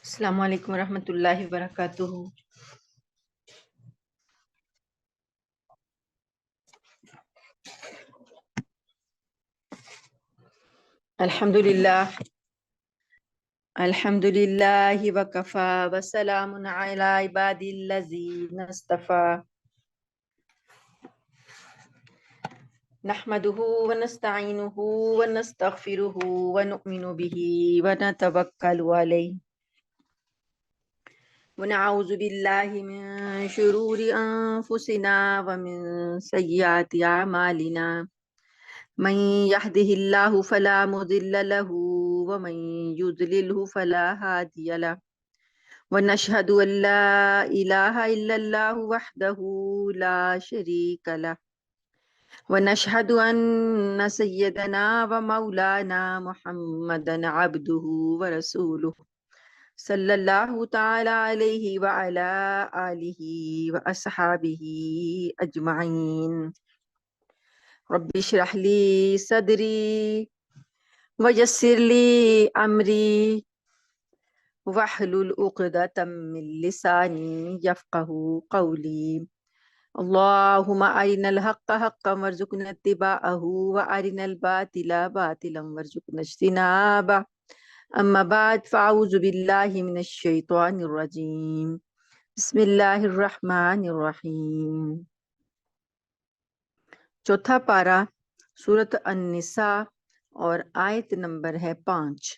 السلام علیکم ورحمۃ اللہ وبرکاتہ۔ الحمد للہ وکفا وسلام علی عبادی الذین اصطفیٰ نحمدہ ونستعینہ ونستغفرہ ونؤمن بہ ونتوکل علیہ ونعوذ باللہ من شرور انفسنا ومن سیئات اعمالنا من يهده الله فلا مضل له ومن يضلله فلا هادي له ونشهد أن لا إله إلا الله وحده لا شريك له ونشهد أن سيدنا ومولانا محمدا عبده ورسوله صلى الله تعالى عليه وعلى آله وأصحابه أجمعين رب اشرح لي صدري ويسر لي أمري واحلل عقدة من لساني يفقهوا قولي اللهم أرنا الحق حقا وارزقنا اتباعه وأرنا الباطل باطلا وارزقنا اجتنابه أما بعد فأعوذ بالله من الشيطان الرجيم بسم الله الرحمن الرحيم۔ چوتھا پارہ سورۃ النساء اور آیت نمبر ہے 5۔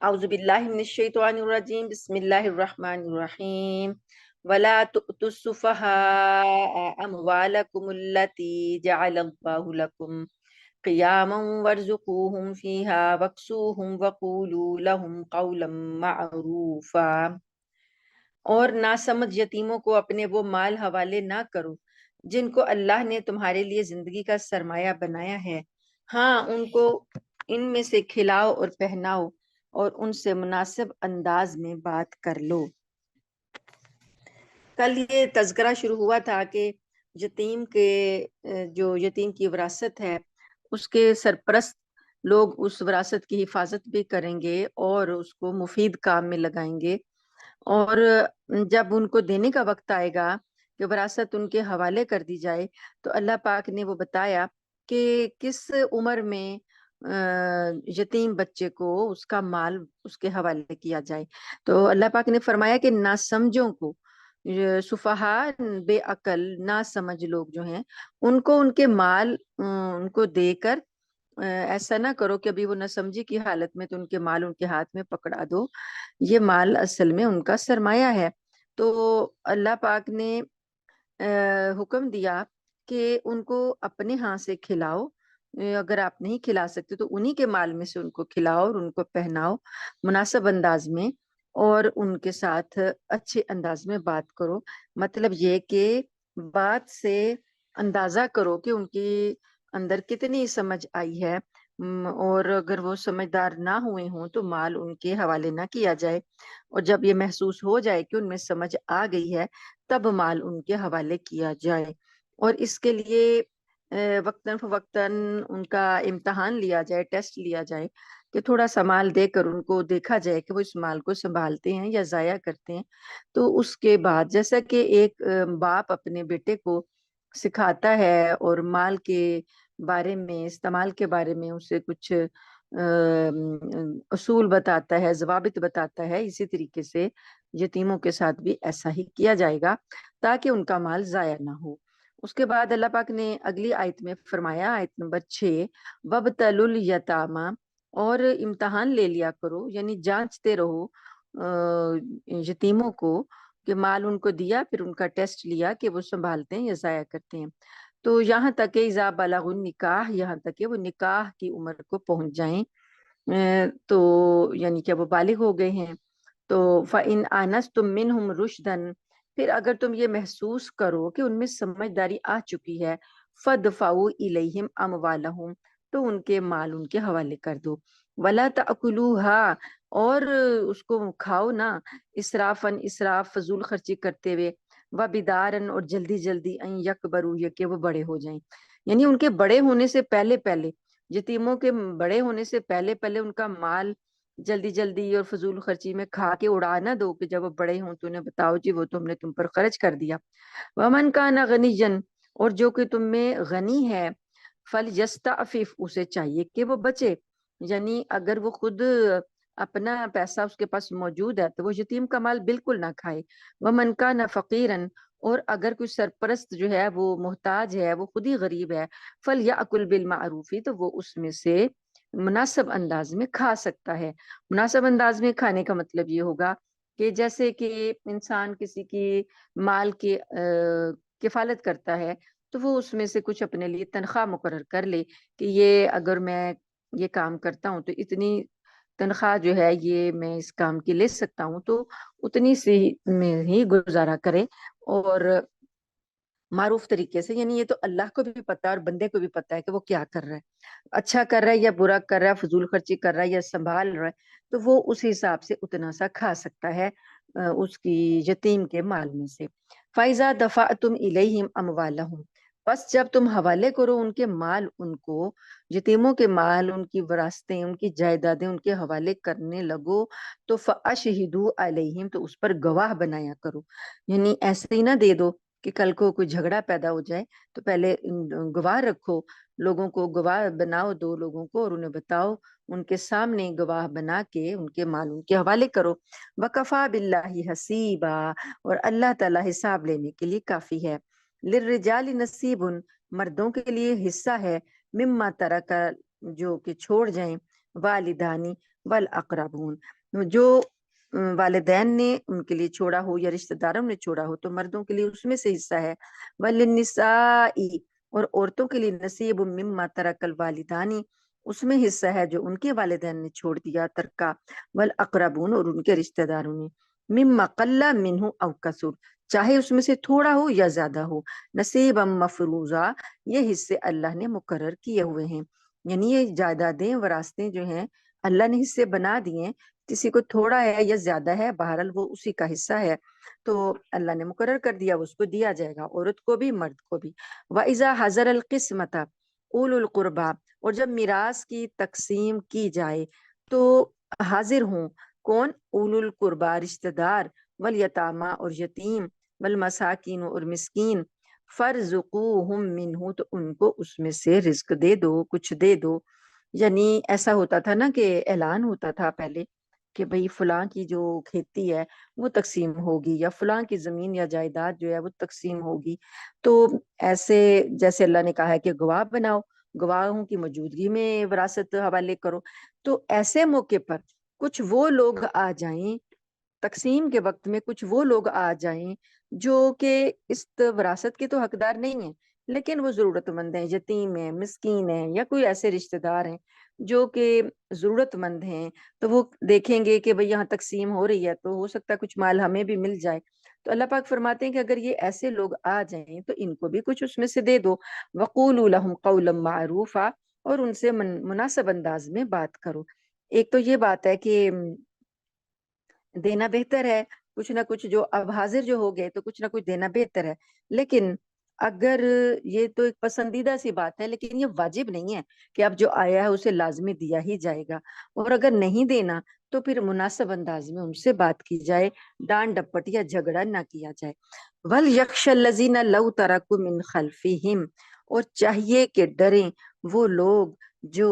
اعوذ باللہ من الشیطان الرجیم بسم اللہ الرحمن الرحیم ولا تؤتوا السفهاء اموالکم التي جعل اللہ لکم قیاما وارزقوہم فیہا واکسوہم وقولوا لہم قولا معروفا۔ اور ناسمجھ یتیموں کو اپنے وہ مال حوالے نہ کرو جن کو اللہ نے تمہارے لیے زندگی کا سرمایہ بنایا ہے، ہاں ان کو ان میں سے کھلاؤ اور پہناؤ اور ان سے مناسب انداز میں بات کر لو۔ کل یہ تذکرہ شروع ہوا تھا کہ یتیم کی وراثت ہے اس کے سرپرست لوگ اس وراثت کی حفاظت بھی کریں گے اور اس کو مفید کام میں لگائیں گے، اور جب ان کو دینے کا وقت آئے گا کہ وراثت ان کے حوالے کر دی جائے تو اللہ پاک نے وہ بتایا کہ کس عمر میں یتیم بچے کو اس کا مال اس کے حوالے کیا جائے۔ تو اللہ پاک نے فرمایا کہ ناسمجھوں کو، سفہا بے عقل ناسمجھ لوگ جو ہیں، ان کو ان کے مال ان کو دے کر ایسا نہ کرو کہ ابھی وہ نہ سمجھی کی حالت میں تو ان کے مال ان کے ہاتھ میں پکڑا دو، یہ مال اصل میں ان کا سرمایہ ہے۔ تو اللہ پاک نے حکم دیا کہ ان کو اپنے ہاں سے کھلاؤ، اگر آپ نہیں کھلا سکتے تو انہی کے مال میں سے ان کو کھلاؤ اور ان کو پہناؤ مناسب انداز میں، اور ان کے ساتھ اچھے انداز میں بات کرو۔ مطلب یہ کہ بات سے اندازہ کرو کہ ان کی اندر کتنی سمجھ آئی ہے، اور اگر وہ سمجھدار نہ ہوئے ہوں تو مال ان کے حوالے نہ کیا جائے، اور جب یہ محسوس ہو جائے کہ ان میں سمجھ آ گئی ہے تب مال ان کے حوالے کیا جائے۔ اور اس کے لیے وقتاً فوقتاً ان کا امتحان لیا جائے، ٹیسٹ لیا جائے کہ تھوڑا سا مال دے کر ان کو دیکھا جائے کہ وہ اس مال کو سنبھالتے ہیں یا ضائع کرتے ہیں۔ تو اس کے بعد جیسا کہ ایک باپ اپنے بیٹے کو سکھاتا ہے اور مال کے بارے میں، استعمال کے بارے میں اسے کچھ اصول بتاتا ہے، ضوابط بتاتا ہے، اسی طریقے سے یتیموں کے ساتھ بھی ایسا ہی کیا جائے گا تاکہ ان کا مال ضائع نہ ہو۔ اس کے بعد اللہ پاک نے اگلی آیت میں فرمایا، آیت نمبر 6، وَابْتَلُوا الْيَتَامَىٰ، اور امتحان لے لیا کرو، یعنی جانچتے رہو یتیموں کو کہ مال ان کو دیا، پھر ان کا ٹیسٹ لیا کہ وہ سنبھالتے ہیں یا ضائع کرتے ہیں۔ تو یہاں تک کہ اذا بلغوا النکاح، یہاں تک کہ وہ نکاح کی عمر کو پہنچ جائیں، تو یعنی کہ وہ بالغ ہو گئے ہیں۔ تو فَإِنْ آنَسْتُم مِّنْهُمْ رُشْدًا، پھر اگر تم یہ محسوس کرو کہ ان میں سمجھداری آ چکی ہے، فَادْفَعُوا إِلَيْهِمْ أَمْوَالَهُمْ، تو ان کے مال ان کے حوالے کر دو۔ وَلَا تَأْكُلُوهَا، اور اس کو کھاؤ نہ اسرافاً، اسراف فضول خرچی کرتے ہوئے، وبدارن اور جلدی جلدی ان یکبروا یہ کہ وہ بڑے ہو جائیں، یعنی ان کے بڑے ہونے سے پہلے پہلے، یتیموں کے بڑے ہونے سے پہلے پہلے ان کا مال جلدی جلدی اور فضول خرچی میں کھا کے اڑا نہ دو کہ جب وہ بڑے ہوں تو انہیں بتاؤ جی وہ تم نے تم پر خرچ کر دیا۔ ومن کان غنیا، اور جو کہ تم میں غنی ہے، فلیستعفف، اسے چاہیے کہ وہ بچے، یعنی اگر وہ خود اپنا پیسہ اس کے پاس موجود ہے تو وہ یتیم کا مال بالکل نہ کھائے۔ ومن کان فقیرا، اور اگر کوئی سرپرست جو ہے وہ محتاج ہے، وہ خود ہی غریب ہے، فلیأکل بالمعروف، تو وہ اس میں سے مناسب انداز میں کھا سکتا ہے۔ مناسب انداز میں کھانے کا مطلب یہ ہوگا کہ جیسے کہ انسان کسی کی مال کی کفالت کرتا ہے تو وہ اس میں سے کچھ اپنے لیے تنخواہ مقرر کر لے کہ یہ اگر میں یہ کام کرتا ہوں تو اتنی تنخواہ جو ہے یہ میں اس کام کی لے سکتا ہوں، تو اتنی سی میں ہی گزارا کرے، اور معروف طریقے سے، یعنی یہ تو اللہ کو بھی پتا ہے اور بندے کو بھی پتا ہے کہ وہ کیا کر رہا ہے، اچھا کر رہا ہے یا برا کر رہا ہے، فضول خرچی کر رہا ہے یا سنبھال رہا ہے، تو وہ اس حساب سے اتنا سا کھا سکتا ہے اس کی یتیم کے مال میں سے۔ فَإِذَا دَفَعْتُمْ إِلَيْهِمْ أَمْوَالَهُمْ، بس جب تم حوالے کرو ان کے مال، ان کو یتیموں کے مال، ان کی وراثتیں، ان کی جائیدادیں ان کے حوالے کرنے لگو تو فَأَشْهِدُوا عَلَيْهِمْ، تو اس پر گواہ بنایا کرو، یعنی ایسے ہی نہ دے دو کہ کل کو کوئی جھگڑا پیدا ہو جائے تو پہلے گواہ رکھو، لوگوں کو گواہ بناؤ، دو لوگوں کو، اور انہیں بتاؤ، ان کے سامنے گواہ بنا کے ان کے مال ان کے حوالے کرو۔ وَكَفَى بِاللَّهِ حَسِيبًا، اور اللہ تعالیٰ حساب لینے کے لیے کافی ہے۔ لِلرِّجَالِ نَصِيبٌ، مردوں کے لیے حصہ ہے، مما ترک، جو کہ چھوڑ جائیں، والدانی والاقربون، جو والدین نے ان کے لیے چھوڑا ہو یا رشتہ داروں نے چھوڑا ہو تو مردوں کے لیے اس میں سے حصہ ہے۔ وَلِلنِّسَاءِ، اور عورتوں کے لیے نصیب مما ترک الوالدانی، اس میں حصہ ہے جو ان کے والدین نے چھوڑ دیا، ترکا، والاقربون، اور ان کے رشتہ داروں نے، مما قل منہ او کثر، چاہے اس میں سے تھوڑا ہو یا زیادہ ہو، نصیبا مفروضا، یہ حصے اللہ نے مقرر کیے ہوئے ہیں، یعنی یہ جائیدادیں وراثتیں جو ہیں اللہ نے حصے بنا دیے ہیں، کسی کو تھوڑا ہے یا زیادہ ہے، بہرحال وہ اسی کا حصہ ہے، تو اللہ نے مقرر کر دیا اس کو دیا جائے گا، عورت کو بھی مرد کو بھی۔ وَإِذَا حَضَرَ الْقِسْمَةَ أُولُو الْقُرْبَى، اور جب میراث کی تقسیم کی جائے تو حاضر ہوں کون؟ اولو القربا، رشتہ دار، والیتامہ، اور یتیم، والمساکین، اور مسکین، فَارْزُقُوهُم مِّنْهُ، تو ان کو اس میں سے رزق دے دو، کچھ دے دو، یعنی ایسا ہوتا تھا نا کہ اعلان ہوتا تھا پہلے کہ بھئی فلاں کی جو کھیتی ہے وہ تقسیم ہوگی، یا فلاں کی زمین یا جائیداد جو ہے وہ تقسیم ہوگی، تو ایسے جیسے اللہ نے کہا ہے کہ گواہ بناؤ، گواہوں کی موجودگی میں وراثت حوالے کرو، تو ایسے موقع پر کچھ وہ لوگ آ جائیں، تقسیم کے وقت میں کچھ وہ لوگ آ جائیں جو کہ اس وراثت کے تو حقدار نہیں ہیں لیکن وہ ضرورت مند ہیں، یتیم ہیں، مسکین ہیں، یا کوئی ایسے رشتہ دار ہیں جو کہ ضرورت مند ہیں، تو وہ دیکھیں گے کہ بھئی یہاں تقسیم ہو رہی ہے تو ہو سکتا ہے کچھ مال ہمیں بھی مل جائے، تو اللہ پاک فرماتے ہیں کہ اگر یہ ایسے لوگ آ جائیں تو ان کو بھی کچھ اس میں سے دے دو، وَقُولُوا لَهُمْ قَوْلًا مَّعْرُوفًا، اور ان سے مناسب انداز میں بات کرو۔ ایک تو یہ بات ہے کہ دینا بہتر ہے، کچھ نہ کچھ، جو اب حاضر جو ہو گئے تو کچھ نہ کچھ دینا بہتر ہے، لیکن اگر یہ تو ایک پسندیدہ سی بات ہے لیکن یہ واجب نہیں ہے کہ اب جو آیا ہے اسے لازمی دیا ہی جائے گا، اور اگر نہیں دینا تو پھر مناسب انداز میں ان سے بات کی جائے، ڈانٹ ڈپٹ یا جھگڑا نہ کیا جائے۔ وَلْيَخْشَ الَّذِينَ لَوْ تَرَكُوا مِنْ خَلْفِهِمْ، اور چاہیے کہ ڈریں وہ لوگ جو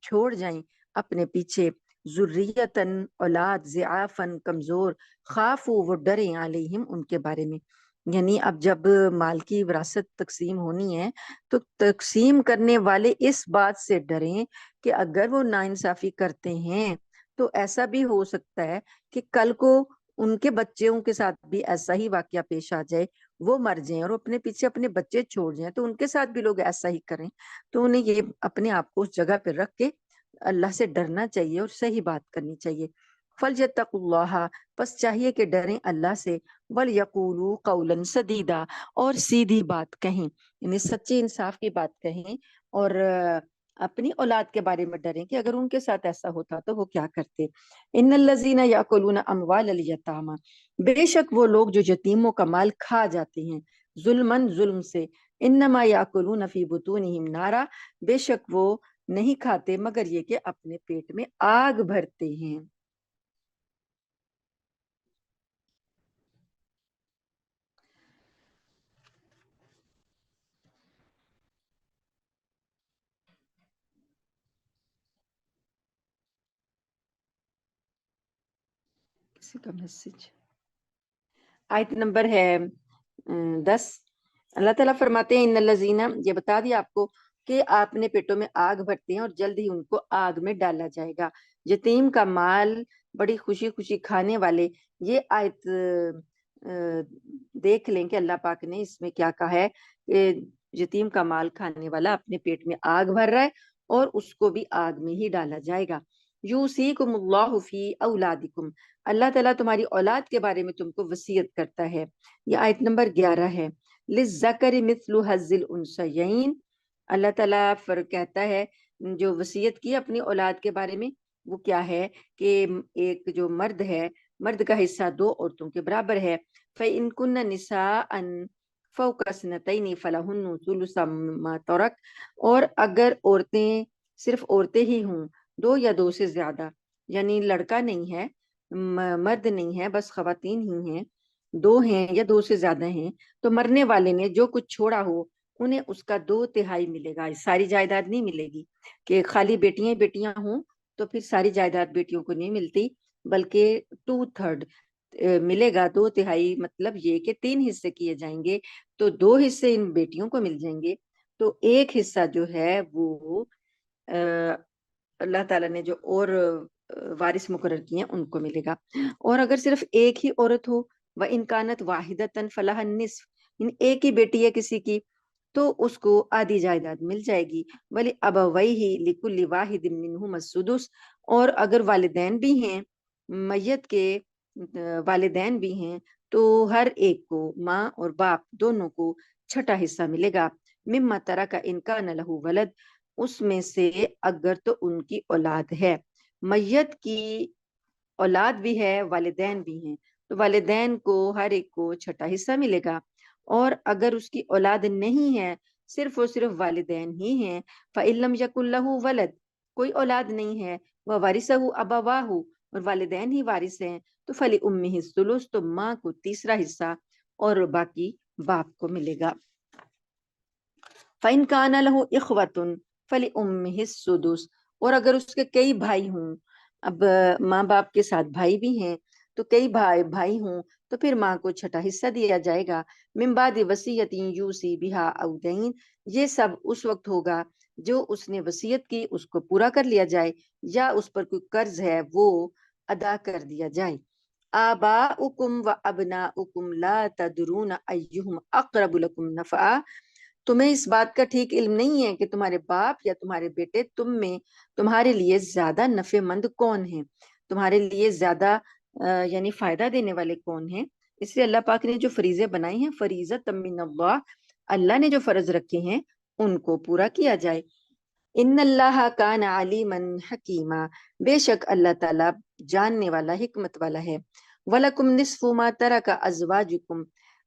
چھوڑ جائیں اپنے پیچھے، ذریتن، اولاد، ضعافن، کمزور، خافو، وہ ڈریں، علیہم، ان کے بارے میں، یعنی اب جب مال کی وراثت تقسیم ہونی ہے تو تقسیم کرنے والے اس بات سے ڈریں کہ اگر وہ ناانصافی کرتے ہیں تو ایسا بھی ہو سکتا ہے کہ کل کو ان کے بچوں کے ساتھ بھی ایسا ہی واقعہ پیش آ جائے، وہ مر جائیں اور اپنے پیچھے اپنے بچے چھوڑ جائیں تو ان کے ساتھ بھی لوگ ایسا ہی کریں، تو انہیں یہ اپنے آپ کو اس جگہ پہ رکھ کے اللہ سے ڈرنا چاہیے اور صحیح بات کرنی چاہیے۔ فَلْيَتَّقُوا اللَّهَ، پس چاہیے کہ ڈریں اللہ سے، وَلْيَقُولُوا قَوْلًا سَدِيدًا، اور سیدھی بات کہیں، یعنی سچی انصاف کی بات کہیں، اور اپنی اولاد کے بارے میں ڈریں کہ اگر ان کے ساتھ ایسا ہوتا تو وہ کیا کرتے. ان الذین یاکلون اموال الیتامی، بے شک وہ لوگ جو یتیموں کا مال کھا جاتے ہیں، ظلم سے، انما یاکلون فی بطونہم نارا، بے شک وہ نہیں کھاتے مگر یہ کہ اپنے پیٹ میں آگ بھرتے ہیں. کسی کا میسج. آیت نمبر ہے 10. اللہ تعالیٰ فرماتے ہیں ان الذین، یہ بتا دیا آپ کو کہ آپ نے پیٹوں میں آگ بھرتے ہیں اور جلد ہی ان کو آگ میں ڈالا جائے گا. یتیم کا مال بڑی خوشی خوشی کھانے والے، یہ آیت دیکھ لیں کہ اللہ پاک نے اس میں کیا کہا ہے کہ یتیم کا مال کھانے والا اپنے پیٹ میں آگ بھر رہا ہے اور اس کو بھی آگ میں ہی ڈالا جائے گا. یوصیکم اللہ فی اولادکم، اللہ تعالیٰ تمہاری اولاد کے بارے میں تم کو وصیت کرتا ہے. یہ آیت نمبر 11 ہے. للذکر مثل حظ الانثیین، اللہ تعالیٰ کہتا ہے جو وصیت کی اپنی اولاد کے بارے میں وہ کیا ہے کہ ایک جو مرد ہے، مرد کا حصہ دو عورتوں کے برابر ہے. فَإِن كُنَّ نِسَاءً فَوْقَ اثْنَتَيْنِ فَلَهُنَّ ثُلُثُ مَا تَرَكَ، اور اگر عورتیں صرف عورتیں ہی ہوں، دو یا دو سے زیادہ، یعنی لڑکا نہیں ہے، مرد نہیں ہے، بس خواتین ہی ہیں، دو ہیں یا دو سے زیادہ ہیں، تو مرنے والے نے جو کچھ چھوڑا ہو انہیں اس کا 2/3 ملے گا. ساری جائیداد نہیں ملے گی کہ خالی بیٹیاں بیٹیاں ہوں تو پھر ساری جائیداد بیٹیوں کو نہیں ملتی، بلکہ 2/3 ملے گا. 2/3 مطلب یہ کہ 3 حصے کیے جائیں گے تو 2 حصے ان بیٹیوں کو مل جائیں گے، تو ایک حصہ جو ہے وہ اللہ تعالیٰ نے جو اور وارث مقرر کیے ہیں ان کو ملے گا. اور اگر صرف ایک ہی عورت ہو، وَإِن كَانَتْ وَاحِدَةً فَلَهَا النِّصْفُ، ایک ہی بیٹی ہے کسی کی تو اس کو آدھی جائیداد مل جائے گی. وَلِأَبَوَيْهِ لِكُلِّ وَاحِدٍ مِّنْهُمَا السُّدُسُ، اور اگر والدین بھی ہیں، میت کے والدین بھی ہیں، تو ہر ایک کو، ماں اور باپ دونوں کو چھٹا حصہ ملے گا. مما ترک ان کان لہ ولد، اس میں سے اگر تو ان کی اولاد ہے. میت کی اولاد بھی ہے، والدین بھی ہیں، تو والدین کو ہر ایک کو چھٹا حصہ ملے گا. اور اگر اس کی اولاد نہیں ہے، صرف اور صرف والدین ہی ہیں، فَإِن لَمْ يَكُن لَهُ ولد، کوئی اولاد نہیں ہے، وَوَرِثَهُ أَبَوَاهُ، اور والدین ہی وارث ہیں، تو فَلِأُمِّهِ الثُّلُثُ، تو ماں کو تیسرا حصہ اور باقی باپ کو ملے گا. فَإِن كَانَ لَهُ إِخْوَةٌ فَلِأُمِّهِ السُّدُسُ، اور اگر اس کے کئی بھائی ہوں، اب ماں باپ کے ساتھ بھائی بھی ہیں تو کئی بھائی ہوں تو پھر ماں کو چھٹا حصہ دیا جائے گا. من بعد وصیت یوصی بها او دین، یہ سب اس وقت ہوگا جو اس نے وصیت کی اس کو پورا کر لیا جائے یا اس پر کوئی قرض ہے وہ ادا کر دیا جائے. آباؤکم و ابناؤکم لا تدرون ایہم اقرب لکم نفعا، تمہیں اس بات کا ٹھیک علم نہیں ہے کہ تمہارے باپ یا تمہارے بیٹے تم میں تمہارے لیے زیادہ نفع مند کون ہیں، تمہارے لیے زیادہ یعنی فائدہ دینے والے کون ہیں. اس لیے اللہ پاک نے جو فریضے بنائے ہیں، فریضۃ من اللہ، اللہ نے جو فرض رکھے ہیں ان کو پورا کیا جائے. ان اللہ کان علیما حکیما، بے شک اللہ تعالیٰ جاننے والا، حکمت والا ہے. وَلَكُمْ نِصْفُ مَا تَرَكَ أَزْوَاجُكُمْ،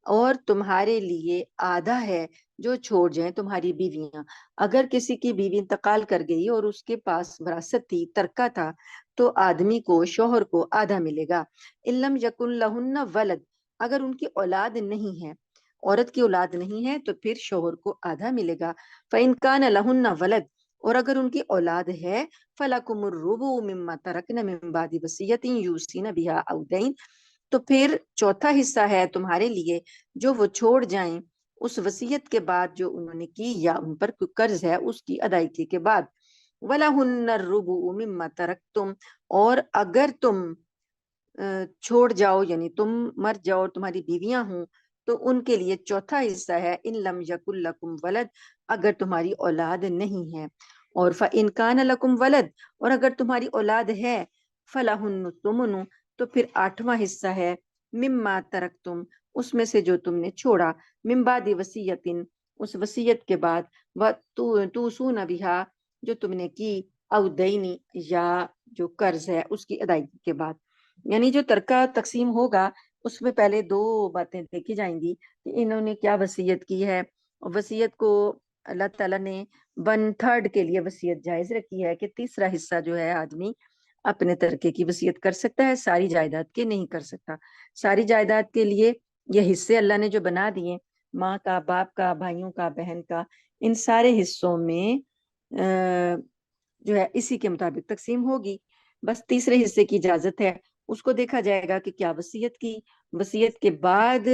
اور تمہارے لیے آدھا ہے جو چھوڑ جائیں تمہاری بیویاں. اگر کسی کی بیوی انتقال کر گئی اور اس کے پاس وراثت تھی، ترکہ تھا، تو آدمی کو، شوہر کو آدھا ملے گا. إِن لَمْ يَكُنْ لَهُنَّ وَلَدٌ، اگر ان کی اولاد نہیں ہے، عورت کی اولاد نہیں ہے تو پھر شوہر کو آدھا ملے گا. فَإِن كَانَ لَهُنَّ وَلَدٌ، اور اگر ان کی اولاد ہے، فَلَكُمُ الرُّبُعُ مِمَّا تَرَكْنَ مِن بَعْدِ وَصِيَّةٍ يُوصِينَ بِهَا أَوْ دَيْنٍ، تو پھر چوتھا حصہ ہے تمہارے لیے جو وہ چھوڑ جائیں اس وصیت کے بعد جو انہوں نے کی یا ان پر کوئی قرض ہے اس کی ادائیگی کے بعد. وَلَهُنَّ الرُّبُعُ مِمَّا تَرَكْتُمْ، اور اگر تم چھوڑ جاؤ یعنی تم مر جاؤ اور تمہاری بیویاں ہوں تو ان کے لیے چوتھا حصہ ہے. ان لم یکن لکم ولد، اگر تمہاری اولاد نہیں ہے. اور فإن کان لکم ولد، اور اگر تمہاری اولاد ہے، فلہن الثمن، تو پھر 8واں حصہ ہے. مما ترکتم، اس میں سے جو تم نے چھوڑا، من بعد وصیت، اس وصیت کے بعد، توصون بها، جو تم نے کی، او دینی یا جو قرض ہے اس کی ادائیگی کے بعد. یعنی جو ترکہ تقسیم ہوگا اس میں پہلے دو باتیں دیکھی جائیں گی کہ انہوں نے کیا وصیت کی ہے. وصیت کو اللہ تعالیٰ نے 1/3 کے لیے وصیت جائز رکھی ہے کہ تیسرا حصہ جو ہے آدمی اپنے ترکے کی وصیت کر سکتا ہے، ساری جائیداد کے نہیں کر سکتا. ساری جائیداد کے لیے یہ حصے اللہ نے جو بنا دیے، ماں کا، باپ کا، بھائیوں کا، بہن کا، ان سارے حصوں میں جو ہے اسی کے مطابق تقسیم ہوگی. بس تیسرے حصے کی اجازت ہے، اس کو دیکھا جائے گا کہ کیا وصیت کی. وصیت کے بعد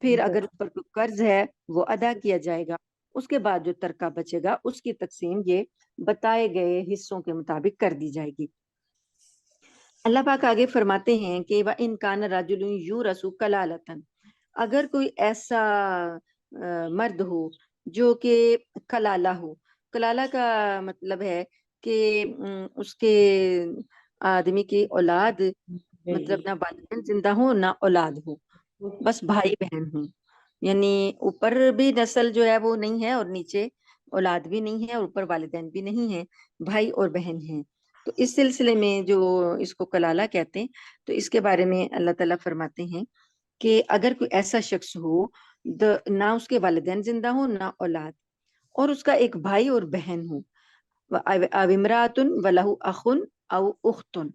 پھر اگر اس پر کوئی قرض ہے وہ ادا کیا جائے گا. اس کے بعد جو ترکہ بچے گا اس کی تقسیم یہ بتائے گئے حصوں کے مطابق کر دی جائے گی. اللہ پاک آگے فرماتے ہیں کہ وَإِن كَانَ رَجُلٌ يُورَثُ كَلَالَةً، اگر کوئی ایسا مرد ہو جو کہ کلالہ ہو. کلالہ کا مطلب ہے کہ اس کے آدمی کی اولاد، مطلب نہ والدین زندہ ہو نہ اولاد ہو، بس بھائی بہن ہوں. یعنی اوپر بھی نسل جو ہے وہ نہیں ہے اور نیچے اولاد بھی نہیں ہے اور اوپر والدین بھی نہیں ہیں، بھائی اور بہن ہیں. تو اس سلسلے میں جو اس کو کلالہ کہتے ہیں، تو اس کے بارے میں اللہ تعالیٰ فرماتے ہیں کہ اگر کوئی ایسا شخص ہو نہ اس کے والدین زندہ ہو نہ اولاد، اور اس کا ایک بھائی اور بہن ہو، او امراتن ولہ اخن او اختن،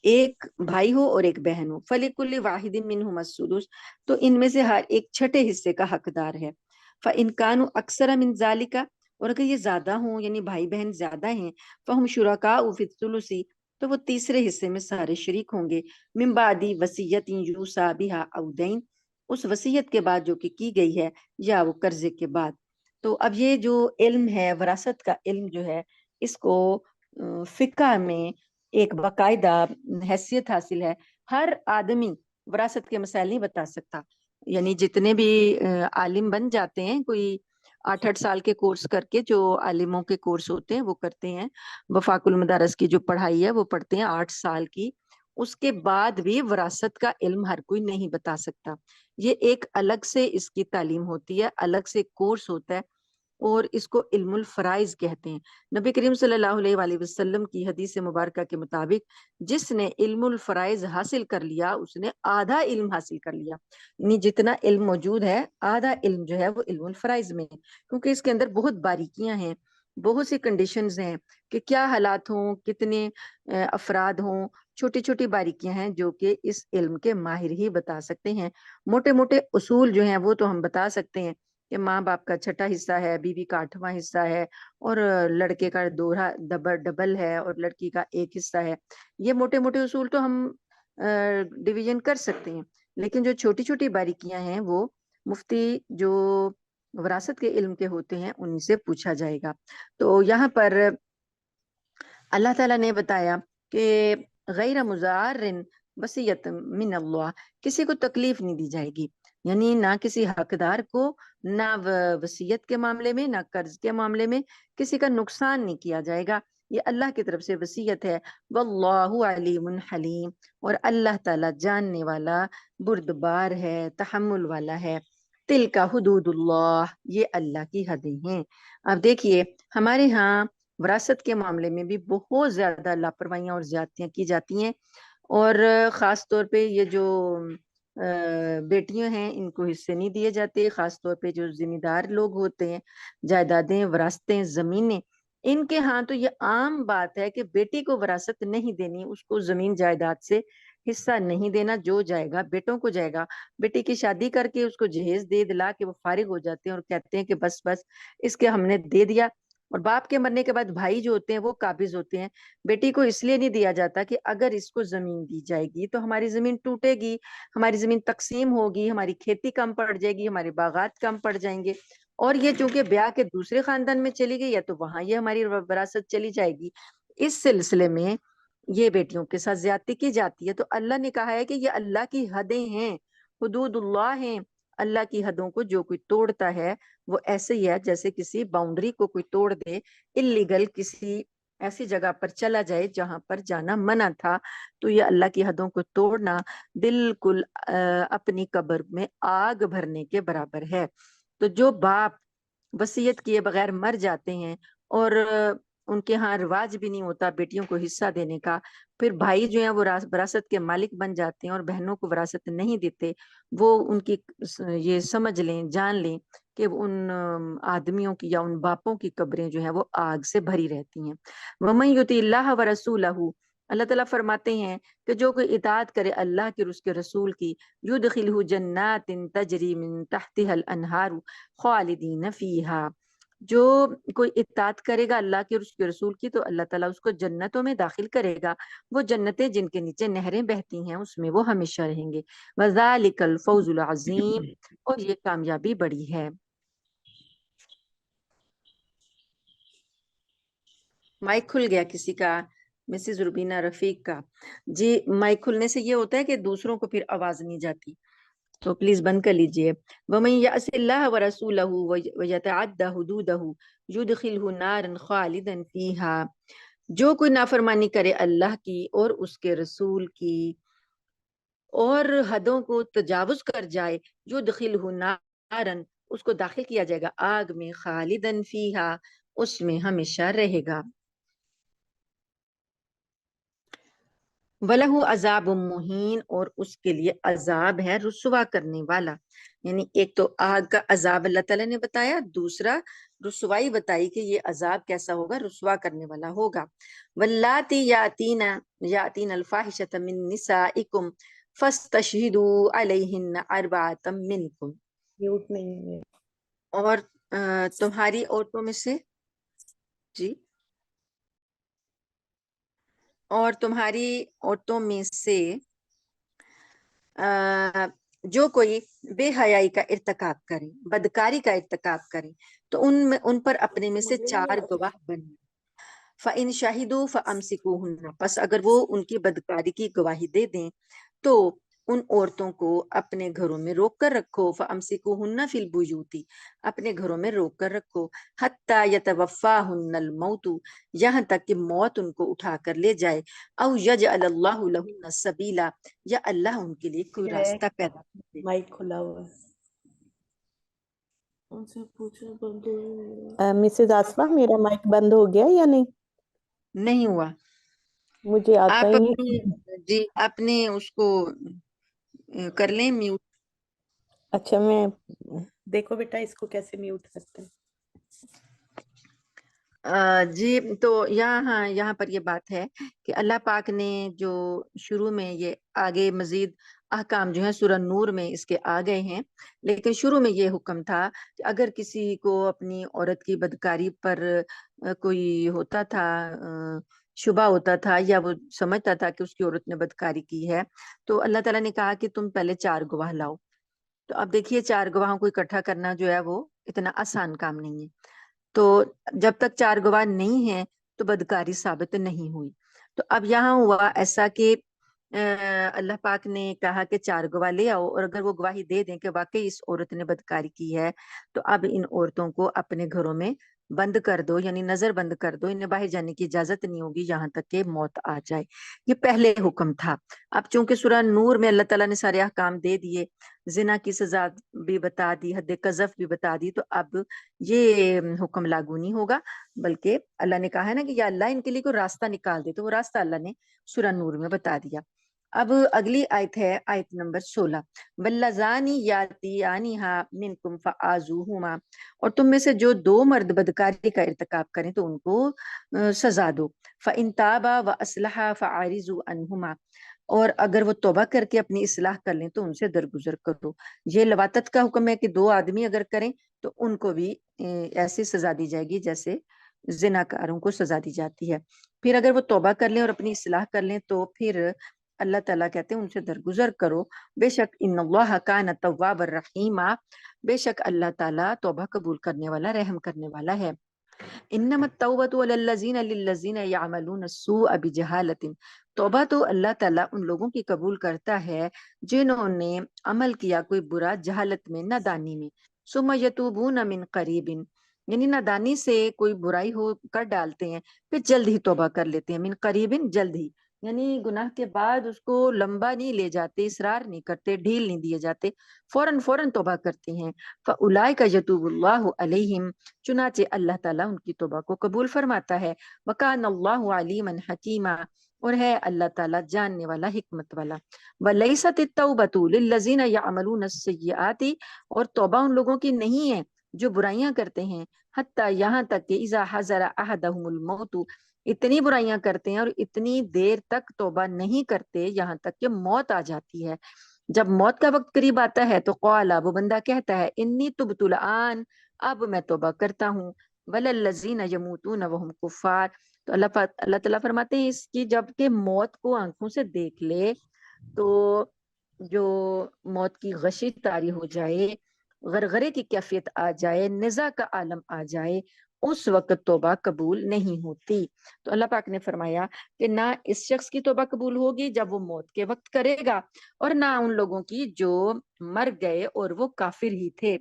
ایک بھائی ہو اور ایک بہن ہو، فلکل واحد منہم السدس، تو ان میں سے ہر ایک چھٹے حصے کا حقدار ہے. فإن كانوا اکثر من ذلك، اور اگر یہ زیادہ ہوں یعنی بھائی بہن زیادہ ہیں، فہم شرکاء فی الثلث، تو وہ تیسرے حصے میں سارے شریک ہوں گے. من بعد وصیت یوصی بها او دین، اس وصیت کے بعد جو کہ کی گئی ہے یا وہ قرضے کے بعد. تو اب یہ جو علم ہے وراثت کا علم جو ہے، اس کو فقہ میں ایک باقاعدہ حیثیت حاصل ہے. ہر آدمی وراثت کے مسائل نہیں بتا سکتا. یعنی جتنے بھی عالم بن جاتے ہیں، کوئی 8 سال کے کورس کر کے، جو عالموں کے کورس ہوتے ہیں وہ کرتے ہیں، وفاق المدارس کی جو پڑھائی ہے وہ پڑھتے ہیں 8 سال کی، اس کے بعد بھی وراثت کا علم ہر کوئی نہیں بتا سکتا. یہ ایک الگ سے اس کی تعلیم ہوتی ہے، الگ سے کورس ہوتا ہے، اور اس کو علم الفرائض کہتے ہیں. نبی کریم صلی اللہ علیہ وآلہ وسلم کی حدیث مبارکہ کے مطابق جس نے علم الفرائض حاصل کر لیا اس نے آدھا علم حاصل کر لیا. یعنی جتنا علم موجود ہے آدھا علم جو ہے وہ علم الفرائض میں ہے، کیونکہ اس کے اندر بہت باریکیاں ہیں، بہت سی کنڈیشنز ہیں کہ کیا حالات ہوں، کتنے افراد ہوں، چھوٹی چھوٹی باریکیاں ہیں جو کہ اس علم کے ماہر ہی بتا سکتے ہیں. موٹے موٹے اصول جو ہیں وہ تو ہم بتا سکتے ہیں کہ ماں باپ کا چھٹا حصہ ہے، بیوی کا 8واں حصہ ہے، اور لڑکے کا دوہرا ڈبل ہے اور لڑکی کا ایک حصہ ہے. یہ موٹے موٹے اصول تو ہم ڈویژن کر سکتے ہیں، لیکن جو چھوٹی چھوٹی باریکیاں ہیں وہ مفتی جو وراثت کے علم کے ہوتے ہیں ان سے پوچھا جائے گا. تو یہاں پر اللہ تعالیٰ نے بتایا کہ غیر مضار وصیت من اللہ، کسی کو تکلیف نہیں دی جائے گی، یعنی نہ کسی حقدار کو، نہ وصیت کے معاملے میں، نہ قرض کے معاملے میں کسی کا نقصان نہیں کیا جائے گا. یہ اللہ کی طرف سے وصیت ہے. واللہ علیم حلیم، اور اللہ تعالیٰ جاننے والا، بردبار ہے، تحمل والا ہے. تلک حدود اللہ، یہ اللہ کی حدیں ہیں. اب دیکھیے ہمارے ہاں وراثت کے معاملے میں بھی بہت زیادہ لاپرواہیاں اور زیادتیاں کی جاتی ہیں، اور خاص طور پہ یہ جو بیٹیاں ہیں ان کو حصے نہیں دیے جاتے، خاص طور پہ جو ذمہ دار لوگ ہوتے ہیں، جائیدادیں، وراثتیں، زمینیں، ان کے ہاں تو یہ عام بات ہے کہ بیٹی کو وراثت نہیں دینی، اس کو زمین جائیداد سے حصہ نہیں دینا، جو جائے گا بیٹوں کو جائے گا. بیٹی کی شادی کر کے اس کو جہیز دے دلا کے وہ فارغ ہو جاتے ہیں اور کہتے ہیں کہ بس بس اس کے ہم نے دے دیا. اور باپ کے مرنے کے بعد بھائی جو ہوتے ہیں وہ قابض ہوتے ہیں. بیٹی کو اس لیے نہیں دیا جاتا کہ اگر اس کو زمین دی جائے گی تو ہماری زمین ٹوٹے گی، ہماری زمین تقسیم ہوگی، ہماری کھیتی کم پڑ جائے گی، ہمارے باغات کم پڑ جائیں گے، اور یہ چونکہ بیاہ کے دوسرے خاندان میں چلی گئی ہے تو وہاں یہ ہماری وراثت چلی جائے گی. اس سلسلے میں یہ بیٹیوں کے ساتھ زیادتی کی جاتی ہے. تو اللہ نے کہا ہے کہ یہ اللہ کی حدیں ہیں، حدود اللہ ہیں. اللہ کی حدوں کو جو کوئی توڑتا ہے وہ ایسے ہی ہے جیسے کسی باؤنڈری کو کوئی توڑ دے، اللیگل کسی ایسی جگہ پر چلا جائے جہاں پر جانا منع تھا. تو یہ اللہ کی حدوں کو توڑنا بالکل اپنی قبر میں آگ بھرنے کے برابر ہے. تو جو باپ وصیت کیے بغیر مر جاتے ہیں اور ان کے ہاں رواج بھی نہیں ہوتا بیٹیوں کو حصہ دینے کا، پھر بھائی جو ہیں وہ وراثت کے مالک بن جاتے ہیں اور بہنوں کو وراثت نہیں دیتے، وہ ان کی یہ سمجھ لیں، جان لیں کہ ان آدمیوں کی یا ان باپوں کی قبریں جو ہیں وہ آگ سے بھری رہتی ہیں۔ وَمَن يُطِعِ اللَّهَ وَرَسُولَهُ، اللہ تعالیٰ فرماتے ہیں کہ جو کوئی اطاعت کرے اللہ کی اور اس کے رسول کی، یدخلہ جنات تجری من تحتها الانہار خالدین فیہا، جو کوئی اطاعت کرے گا اللہ کی اور اس کے رسول کی تو اللہ تعالیٰ اس کو جنتوں میں داخل کرے گا، وہ جنتیں جن کے نیچے نہریں بہتی ہیں اس میں وہ ہمیشہ رہیں گے۔ وذالک الفوز العظیم، اور یہ کامیابی بڑی ہے۔ مائک کھل گیا کسی کا، مسز روبینہ رفیق کا۔ جی مائک کھلنے سے یہ ہوتا ہے کہ دوسروں کو پھر آواز نہیں جاتی، تو پلیز بند کر لیجئے۔ وَمَن يَعْصِ اللَّهَ وَرَسُولَهُ وَيَتَعَدَّ حُدُودَهُ يُدْخِلْهُ نَارًا خَالِدًا فِيهَا، جو کوئی نافرمانی کرے اللہ کی اور اس کے رسول کی اور حدوں کو تجاوز کر جائے، يُدْخِلْهُ نَارًا، اس کو داخل کیا جائے گا آگ میں، خالدًا فِيهَا، اس میں ہمیشہ رہے گا۔ وَلَهُ عَذَابٌ مُہین، اور اس کے لیے عذاب ہے رسوا کرنے والا۔ یعنی ایک تو آگ کا عذاب اللہ تعالیٰ نے بتایا، دوسرا رسوائی بتائی کہ یہ عذاب کیسا ہوگا، رسوا کرنے والا ہوگا۔ وَاللاتی یاتین الفاحشۃ من نسائکم فاستشہدوا علیہن اربعۃ منکم، میوٹ نہیں ہے۔ اور تمہاری عورتوں میں سے، جی، اور تمہاری عورتوں میں سے جو کوئی بے حیائی کا ارتکاب کریں، بدکاری کا ارتکاب کریں، تو ان پر اپنے میں سے 4 گواہ بنیں۔ فَإِن شَهِدُوا فَأَمْسِكُوهُنَّ، پس اگر وہ ان کی بدکاری کی گواہی دے دیں تو ان عورتوں کو اپنے گھروں میں روک کر رکھو۔ فَأَمْسِكُوهُنَّ فِي الْبُيُوتِ، اپنے گھروں میں روک کر رکھو۔ حَتَّى يَتَوَفَّاهُنَّ الْمَوْتُ، یہاں تک کہ موت ان کو اٹھا کر لے جائے۔ أَوْ يَجْعَلَ اللَّهُ لَهُنَّ سَبِيلًا، یا اللہ ان کے لیے کوئی راستہ پیدا کر دے۔ مائک کھلا ہوا ہے، ان سے پوچھو بند ہو۔ مسز آصفہ، میرا مائک بند ہو گیا یا نہیں؟ نہیں ہوا، مجھے آتا آپ ہی اپنی، نہیں۔ جی اپنے اس کو کر لیں میوٹ۔ اچھا میں دیکھو بیٹا اس کو کیسے میوٹ کرتے ہیں۔ جی تو یہاں پر یہ بات ہے کہ اللہ پاک نے جو شروع میں یہ آگے مزید احکام جو ہیں سورہ نور میں اس کے آ گئے ہیں، لیکن شروع میں یہ حکم تھا کہ اگر کسی کو اپنی عورت کی بدکاری پر کوئی ہوتا تھا، شبہ ہوتا تھا یا وہ سمجھتا تھا کہ اس کی عورت نے بدکاری کی ہے، تو اللہ تعالیٰ نے کہا کہ تم پہلے 4 گواہ لاؤ۔ تو اب دیکھیے 4 گواہوں کو اکٹھا کرنا جو ہے وہ اتنا آسان کام نہیں ہے، تو جب تک 4 گواہ نہیں ہیں تو بدکاری ثابت نہیں ہوئی۔ تو اب یہاں ہوا ایسا کہ اللہ پاک نے کہا کہ 4 گواہ لے آؤ، اور اگر وہ گواہی دے دیں کہ واقعی اس عورت نے بدکاری کی ہے تو اب ان عورتوں کو اپنے گھروں میں بند کر دو، یعنی نظر بند کر دو، انہیں باہر جانے کی اجازت نہیں ہوگی یہاں تک کہ موت آ جائے۔ یہ پہلے حکم تھا۔ اب چونکہ سورہ نور میں اللہ تعالیٰ نے سارے احکام دے دیے، زنا کی سزا بھی بتا دی، حد قذف بھی بتا دی، تو اب یہ حکم لاگو نہیں ہوگا، بلکہ اللہ نے کہا ہے نا کہ یا اللہ ان کے لیے کوئی راستہ نکال دے، تو وہ راستہ اللہ نے سورہ نور میں بتا دیا۔ اب اگلی آیت ہے آیت نمبر 16، وَاللَّذَانِ يَأْتِيَانِهَا مِنْكُمْ فَآذُوهُمَا، اور تم میں سے جو 2 مرد بدکاری کا ارتکاب کریں تو ان کو سزا دو۔ فَإِن تَابَا وَأَصْلَحَا فَأَعْرِضُوا عَنْهُمَا، اور اگر وہ توبہ کر کے اپنی اصلاح کر لیں تو ان سے درگزر کرو۔ یہ لواطت کا حکم ہے کہ 2 آدمی اگر کریں تو ان کو بھی ایسی سزا دی جائے گی جیسے زناکاروں کو سزا دی جاتی ہے۔ پھر اگر وہ توبہ کر لیں اور اپنی اصلاح کر لیں تو پھر اللہ تعالیٰ کہتے ہیں ان سے درگزر کرو، بے شک ان اللہ کان تواب الرحیم، بے شک اللہ تعالیٰ توبہ قبول کرنے والا، رحم کرنے والا ہے۔ انما التوبۃ علی الذین للذین یعملون السوء بجہالۃ، توبہ تو اللہ تعالیٰ ان لوگوں کی قبول کرتا ہے جنہوں نے عمل کیا کوئی برا جہالت میں، نادانی میں، ثم یتوبون من قریب، یعنی نادانی سے کوئی برائی ہو کر ڈالتے ہیں پھر جلد ہی توبہ کر لیتے ہیں، من قریب جلد ہی، یعنی گناہ کے بعد اس کو لمبا نہیں لے جاتے، اصرار نہیں کرتے، ڈھیل نہیں دیے جاتے، فوراً توبہ کرتے ہیں۔ فَأُولَئِكَ يَتُوبُ اللَّهُ عَلَيْهِمْ، چنانچہ اللہ تعالیٰ ان کی توبہ کو قبول فرماتا ہے۔ وَكَانَ اللَّهُ عَلِيمًا حَكِيمًا، اور ہے اللہ تعالیٰ جاننے والا، حکمت والا۔ وَلَيْسَتِ التَّوْبَةُ لِلَّذِينَ يَعْمَلُونَ السَّيِّئَاتِ، اور توبہ ان لوگوں کی نہیں ہے جو برائیاں کرتے ہیں، حتیٰ یہاں تک کہ اذا حضر احدہم الموت، اتنی برائیاں کرتے ہیں اور اتنی دیر تک توبہ نہیں کرتے یہاں تک کہ موت آ جاتی ہے۔ جب موت کا وقت قریب آتا ہے تو قال، وہ بندہ کہتا ہے، انی تبت الآن، اب میں توبہ کرتا ہوں، وللذین یموتون وہم کفار، تو اللہ تعالیٰ فرماتے ہیں اس کی جب کہ موت کو آنکھوں سے دیکھ لے تو جو موت کی غشی طاری ہو جائے، غرغرے کی کیفیت آ جائے، نزا کا عالم آ جائے، اس وقت توبہ قبول نہیں ہوتی۔ تو اللہ پاک نے فرمایا کہ نہ اس شخص کی توبہ قبول ہوگی جب وہ موت کے وقت کرے گا، اور نہ ان لوگوں کی جو مر گئے اور وہ کافر ہی تھے،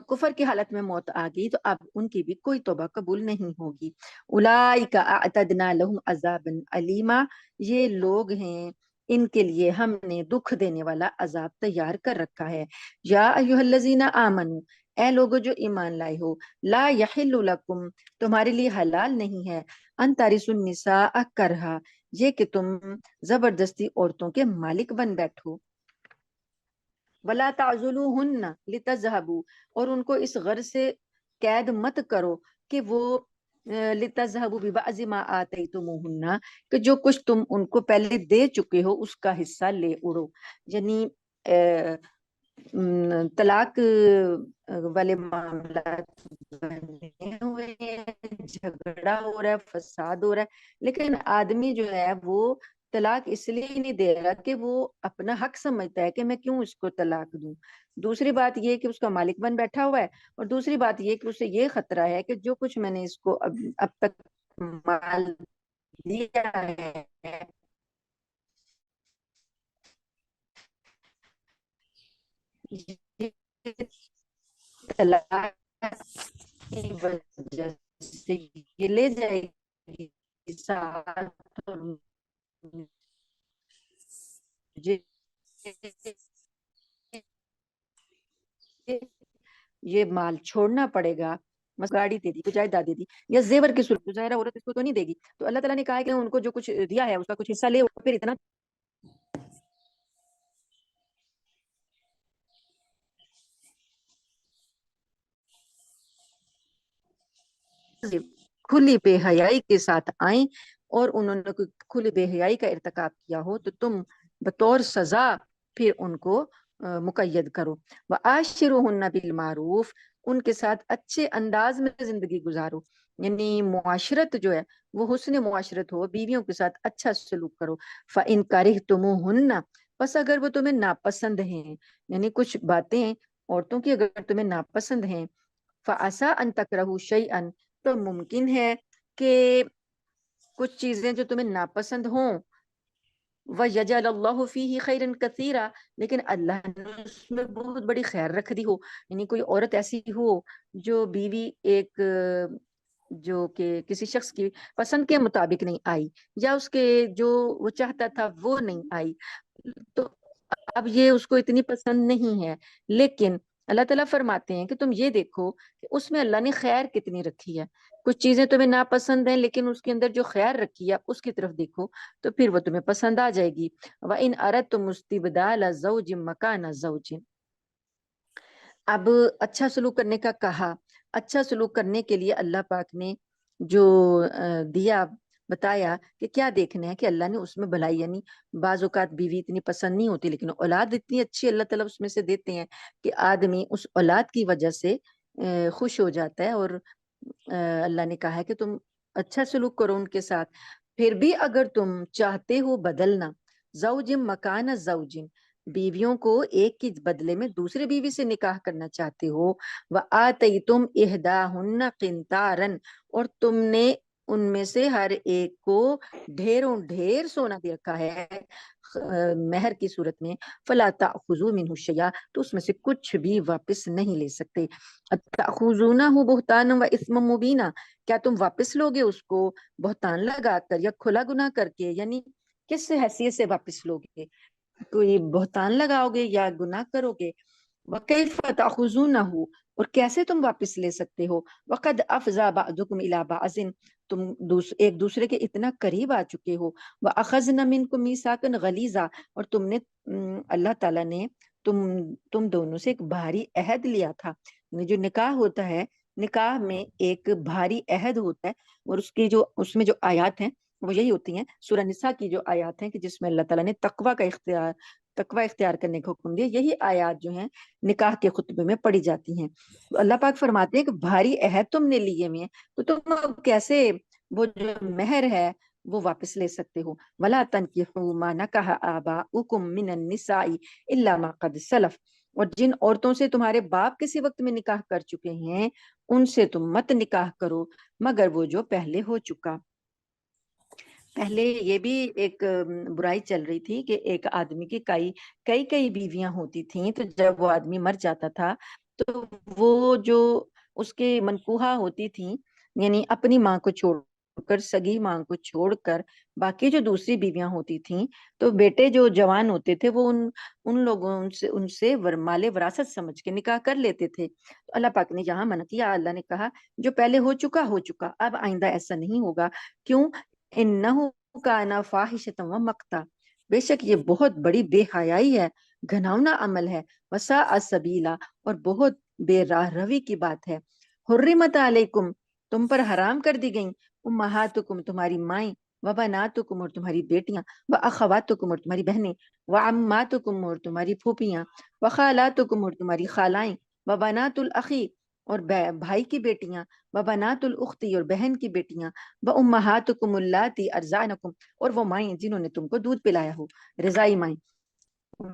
کفر کی حالت میں موت آ گئی تو اب ان کی بھی کوئی توبہ قبول نہیں ہوگی۔ اولئک اعتدنا لهم عذابا علیما، یہ لوگ ہیں ان کے لیے ہم نے دکھ دینے والا عذاب تیار کر رکھا ہے۔ یا ایھا الذین آمنو، اے لوگو جو ایمان لائے ہو، لا یحل لکم، تمہارے لیے حلال نہیں ہے، ان ترثوا النساء کرہا، یہ کہ تم زبردستی عورتوں کے مالک بن بیٹھو۔ ولا تعذلوہن لتذہبوا، اور ان کو اس غرض سے قید مت کرو کہ وہ لتذہبوا ببعض ما آتیتموہن، کہ جو کچھ تم ان کو پہلے دے چکے ہو اس کا حصہ لے اڑو۔ یعنی طلاق والے معاملات بنے ہوئے ہیں، جھگڑا ہو رہا ہے، فساد ہو رہا ہے، لیکن آدمی جو ہے وہ طلاق اس لیے نہیں دے رہا کہ وہ اپنا حق سمجھتا ہے کہ میں کیوں اس کو طلاق دوں۔ دوسری بات یہ کہ اس کا مالک بن بیٹھا ہوا ہے، اور دوسری بات یہ کہ اسے یہ خطرہ ہے کہ جو کچھ میں نے اس کو اب تک مال دیا ہے، یہ طلاق کی وجہ سے یہ لے جائے گی ساتھ، اور مجھے یہ مال چھوڑنا پڑے گا، گاڑی دے دی، کچھ جائیداد دے دی یا زیور کی صورت، ظاہرہ عورت اس کو تو نہیں دے گی، تو اللہ تعالیٰ نے کہا ہے کہ ان کو جو کچھ دیا ہے اس کا کچھ حصہ لے، اور پھر اتنا کھلی بے حیائی کے ساتھ آئیں، اور انہوں نے کوئی کھلی بے حیائی کا ارتکاب کیا ہو تو تم بطور سزا پھر ان کو مقید کرو۔ وَعَاشِرُوهُنَّ بِالْمَعْرُوفِ، ان کے ساتھ اچھے انداز میں زندگی گزارو، یعنی معاشرت جو ہے وہ حسن معاشرت ہو، بیویوں کے ساتھ اچھا سلوک کرو۔ فَإِن كَرِهْتُمُوهُنَّ، پس اگر وہ تمہیں ناپسند ہیں، یعنی کچھ باتیں عورتوں کی اگر تمہیں ناپسند ہیں، فَعَسَىٰ أَن تَكْرَهُوا شَيْئًا، تو ممکن ہے کہ کچھ چیزیں جو تمہیں ناپسند ہوں، وَيَجْعَلَ اللَّهُ فِيهِ خَيْرًا كَثِيرًا، لیکن اللہ نے اس میں بہت بڑی خیر رکھ دی ہو، یعنی کوئی عورت ایسی ہو جو بیوی ایک جو کہ کسی شخص کی پسند کے مطابق نہیں آئی، یا اس کے جو وہ چاہتا تھا وہ نہیں آئی، تو اب یہ اس کو اتنی پسند نہیں ہے، لیکن اللہ تعالیٰ فرماتے ہیں کہ تم یہ دیکھو کہ اس میں اللہ نے خیر کتنی رکھی ہے، کچھ چیزیں تمہیں ناپسند ہیں لیکن اس کے اندر جو خیر رکھی ہے اس کی طرف دیکھو تو پھر وہ تمہیں پسند آ جائے گی۔ وَإِنْ أَرَدْتُمُ اسْتِبْدَالَ زَوْجٍ مَكَانَ زَوْجٍ، اب اچھا سلوک کرنے کا کہا، اچھا سلوک کرنے کے لیے اللہ پاک نے جو دیا بتایا کہ کیا دیکھنا ہے کہ اللہ نے اس میں بھلائی، یعنی بعض اوقات بیوی اتنی پسند نہیں ہوتی لیکن اولاد اتنی اچھی اللہ تعالیٰ اس میں سے دیتے ہیں کہ آدمی اس اولاد کی وجہ سے خوش ہو جاتا ہے، اور اللہ نے کہا ہے کہ تم اچھا سلوک کرو ان کے ساتھ۔ پھر بھی اگر تم چاہتے ہو بدلنا، زوج مکان زوج، بیویوں کو ایک کی بدلے میں دوسری بیوی سے نکاح کرنا چاہتے ہو، وآتیتم احداہن قنطارا، اور تم نے ان میں سے ہر ایک کو ڈھیروں ڈھیر سونا دے رکھا ہے مہر کی صورت میں، فلا تأخذوا منه شیئا، تو اس میں سے کچھ بھی واپس نہیں لے سکتے. تأخذونه بہتانا و اثما مبینا، کیا تم واپس لوگے اس کو بہتان لگا کر یا کھلا گناہ کر کے؟ یعنی کس حیثیت سے واپس لوگے؟ کوئی بہتان لگاؤ گے یا گناہ کرو گے؟ وَكَيْفَ تَأْخُذُونَهُ، اور کیسے تم واپس لے سکتے ہو؟ وَقَدْ أَفْضَىٰ بَعْضُكُمْ إِلَىٰ بَعْضٍ، تم ایک دوسرے کے اتنا قریب آ چکے ہو. وَأَخَذْنَ مِنْكُمْ مِيثَاقًا غَلِيظًا، اور تم نے اللہ تعالیٰ نے تم دونوں سے ایک بھاری عہد لیا تھا. جو نکاح ہوتا ہے، نکاح میں ایک بھاری عہد ہوتا ہے، اور اس میں جو آیات ہیں وہ یہی ہوتی ہیں. سورہ نساء کی جو آیات ہیں کہ جس میں اللہ تعالیٰ نے تقوی اختیار کرنے کا حکم دیا، یہی آیات جو ہیں نکاح کے خطبے میں پڑھی جاتی ہیں. تو اللہ پاک فرماتے ہیں کہ بھاری عہد تم نے لیے ہوئے ہیں، تو تم اب کیسے وہ جو مہر ہے وہ واپس لے سکتے ہو؟ وَلَا تَنْكِحُوا مَا نَكَحَ آبَاؤُكُم مِّنَ النِّسَاءِ إِلَّا مَا قَدْ سَلَفَ، اور جن عورتوں سے تمہارے باپ کسی وقت میں نکاح کر چکے ہیں ان سے تم مت نکاح کرو مگر وہ جو پہلے ہو چکا. پہلے یہ بھی ایک برائی چل رہی تھی کہ ایک آدمی کی کئی بیویاں ہوتی تھیں، تو جب وہ آدمی مر جاتا تھا تو وہ جو اس کے منکوحہ ہوتی تھیں، یعنی اپنی ماں کو چھوڑ کر، سگی ماں کو چھوڑ کر باقی جو دوسری بیویاں ہوتی تھیں، تو بیٹے جو جوان ہوتے تھے وہ ان لوگوں ان سے مال وراثت سمجھ کے نکاح کر لیتے تھے. تو اللہ پاک نے یہاں منع کیا. اللہ نے کہا جو پہلے ہو چکا، اب آئندہ ایسا نہیں ہوگا. کیوں؟ انہو کانا فاحشۃ و مقتا، بے شک یہ بہت بڑی بے حیائی ہے، گھناؤنا عمل ہے. وساء سبیلا، اور بہت بے راہ روی کی بات ہے. حرمت علیکم، تم پر حرام کر دی گئیں، امہاتکم تمہاری مائیں، وبناتکم اور تمہاری بیٹیاں، واخواتکم اور تمہاری بہنیں، وعماتکم اور تمہاری پھوپھیاں، وخالاتکم اور تمہاری خالائیں، وبنات الاخی اور بھائی کی بیٹیاں، وبنات الاختی اور بہن کی بیٹیاں، وامہاتکم اللاتی ارضعنکم اور وہ مائیں جنہوں نے تم کو دودھ پلایا ہو، رضائی مائیں،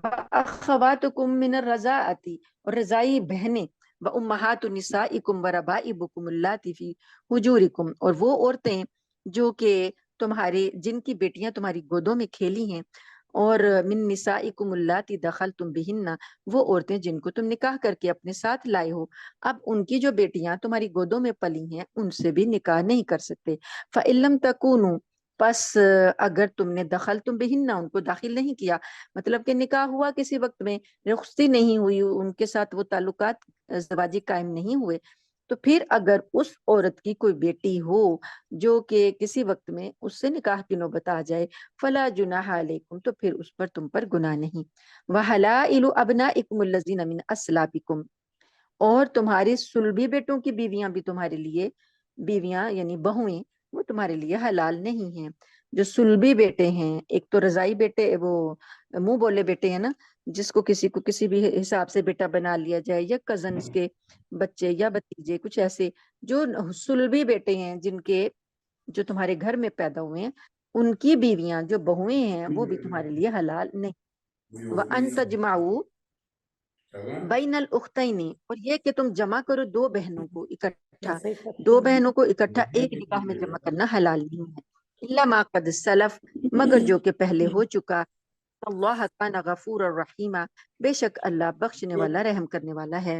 واخواتکم من الرضاعتی اور رضائی بہنیں، وامہات نسائکم وربائبکم اللاتی فی حجورکم اور وہ عورتیں جو کہ جن کی بیٹیاں تمہاری گودوں میں کھیلی ہیں، اور من نسائکم اللاتی دخلتم بہن، وہ عورتیں جن کو تم نکاح کر کے اپنے ساتھ لائے ہو، اب ان کی جو بیٹیاں تمہاری گودوں میں پلی ہیں ان سے بھی نکاح نہیں کر سکتے. فَإِن لَمْ تَكُونُوا، پس اگر تم نے دخلتم بہن ان کو داخل نہیں کیا، مطلب کہ نکاح ہوا کسی وقت میں، رخصتی نہیں ہوئی، ان کے ساتھ وہ تعلقات زواجی قائم نہیں ہوئے، تو پھر اگر اس عورت کی کوئی بیٹی ہو جو کہ کسی وقت میں اس سے نکاح کی نوبت آ جائے، فلا جناح علیکم، تو پھر اس پر تم پر گناہ نہیں. وحلائل ابنائکم الذین من اصلابکم، اور تمہارے صلبی بیٹوں کی بیویاں بھی تمہارے لیے، بیویاں یعنی بہویں، وہ تمہارے لیے حلال نہیں ہیں. جو صلبی بیٹے ہیں، ایک تو رضائی بیٹے، وہ منہ بولے بیٹے ہیں نا، جس کو کسی بھی حساب سے بیٹا بنا لیا جائے، یا کزنز کے بچے یا بتیجے، کچھ ایسے جو صلبی بیٹے ہیں جو تمہارے گھر میں پیدا ہوئے ہیں، ان کی بیویاں جو بہویں ہیں وہ بھی تمہارے لیے حلال نہیں. وَأَن تَجْمَعُوا بین الاختین، اور یہ کہ تم جمع کرو دو بہنوں کو اکٹھا، دو بہنوں کو اکٹھا ایک نکاح میں جمع کرنا حلال نہیں ہے. الا ما قد سلف، مگر جو کہ پہلے ہو چکا. اللہ کان غفور الرحیم، بے شک اللہ بخشنے والا رحم کرنے والا ہے.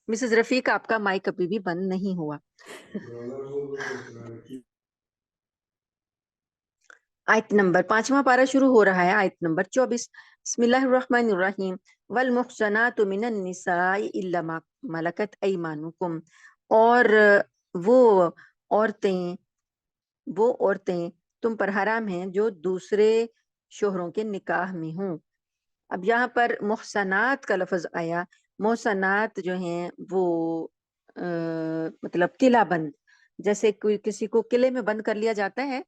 مسز رفیق آپ کا مائک ابھی بھی بند نہیں ہوا. آیت نمبر 5واں پارہ شروع ہو رہا ہے، آیت نمبر 24. بسم اللہ الرحمن الرحیم. والمحصنات من النساء الا ما ملکت ایمانکم، اور وہ عورتیں تم پر حرام ہیں جو دوسرے شوہروں کے نکاح میں ہوں. اب یہاں پر محصنات کا لفظ آیا. محصنات جو ہیں وہ مطلب قلعہ بند، جیسے کوئی کسی کو قلعے میں بند کر لیا جاتا ہے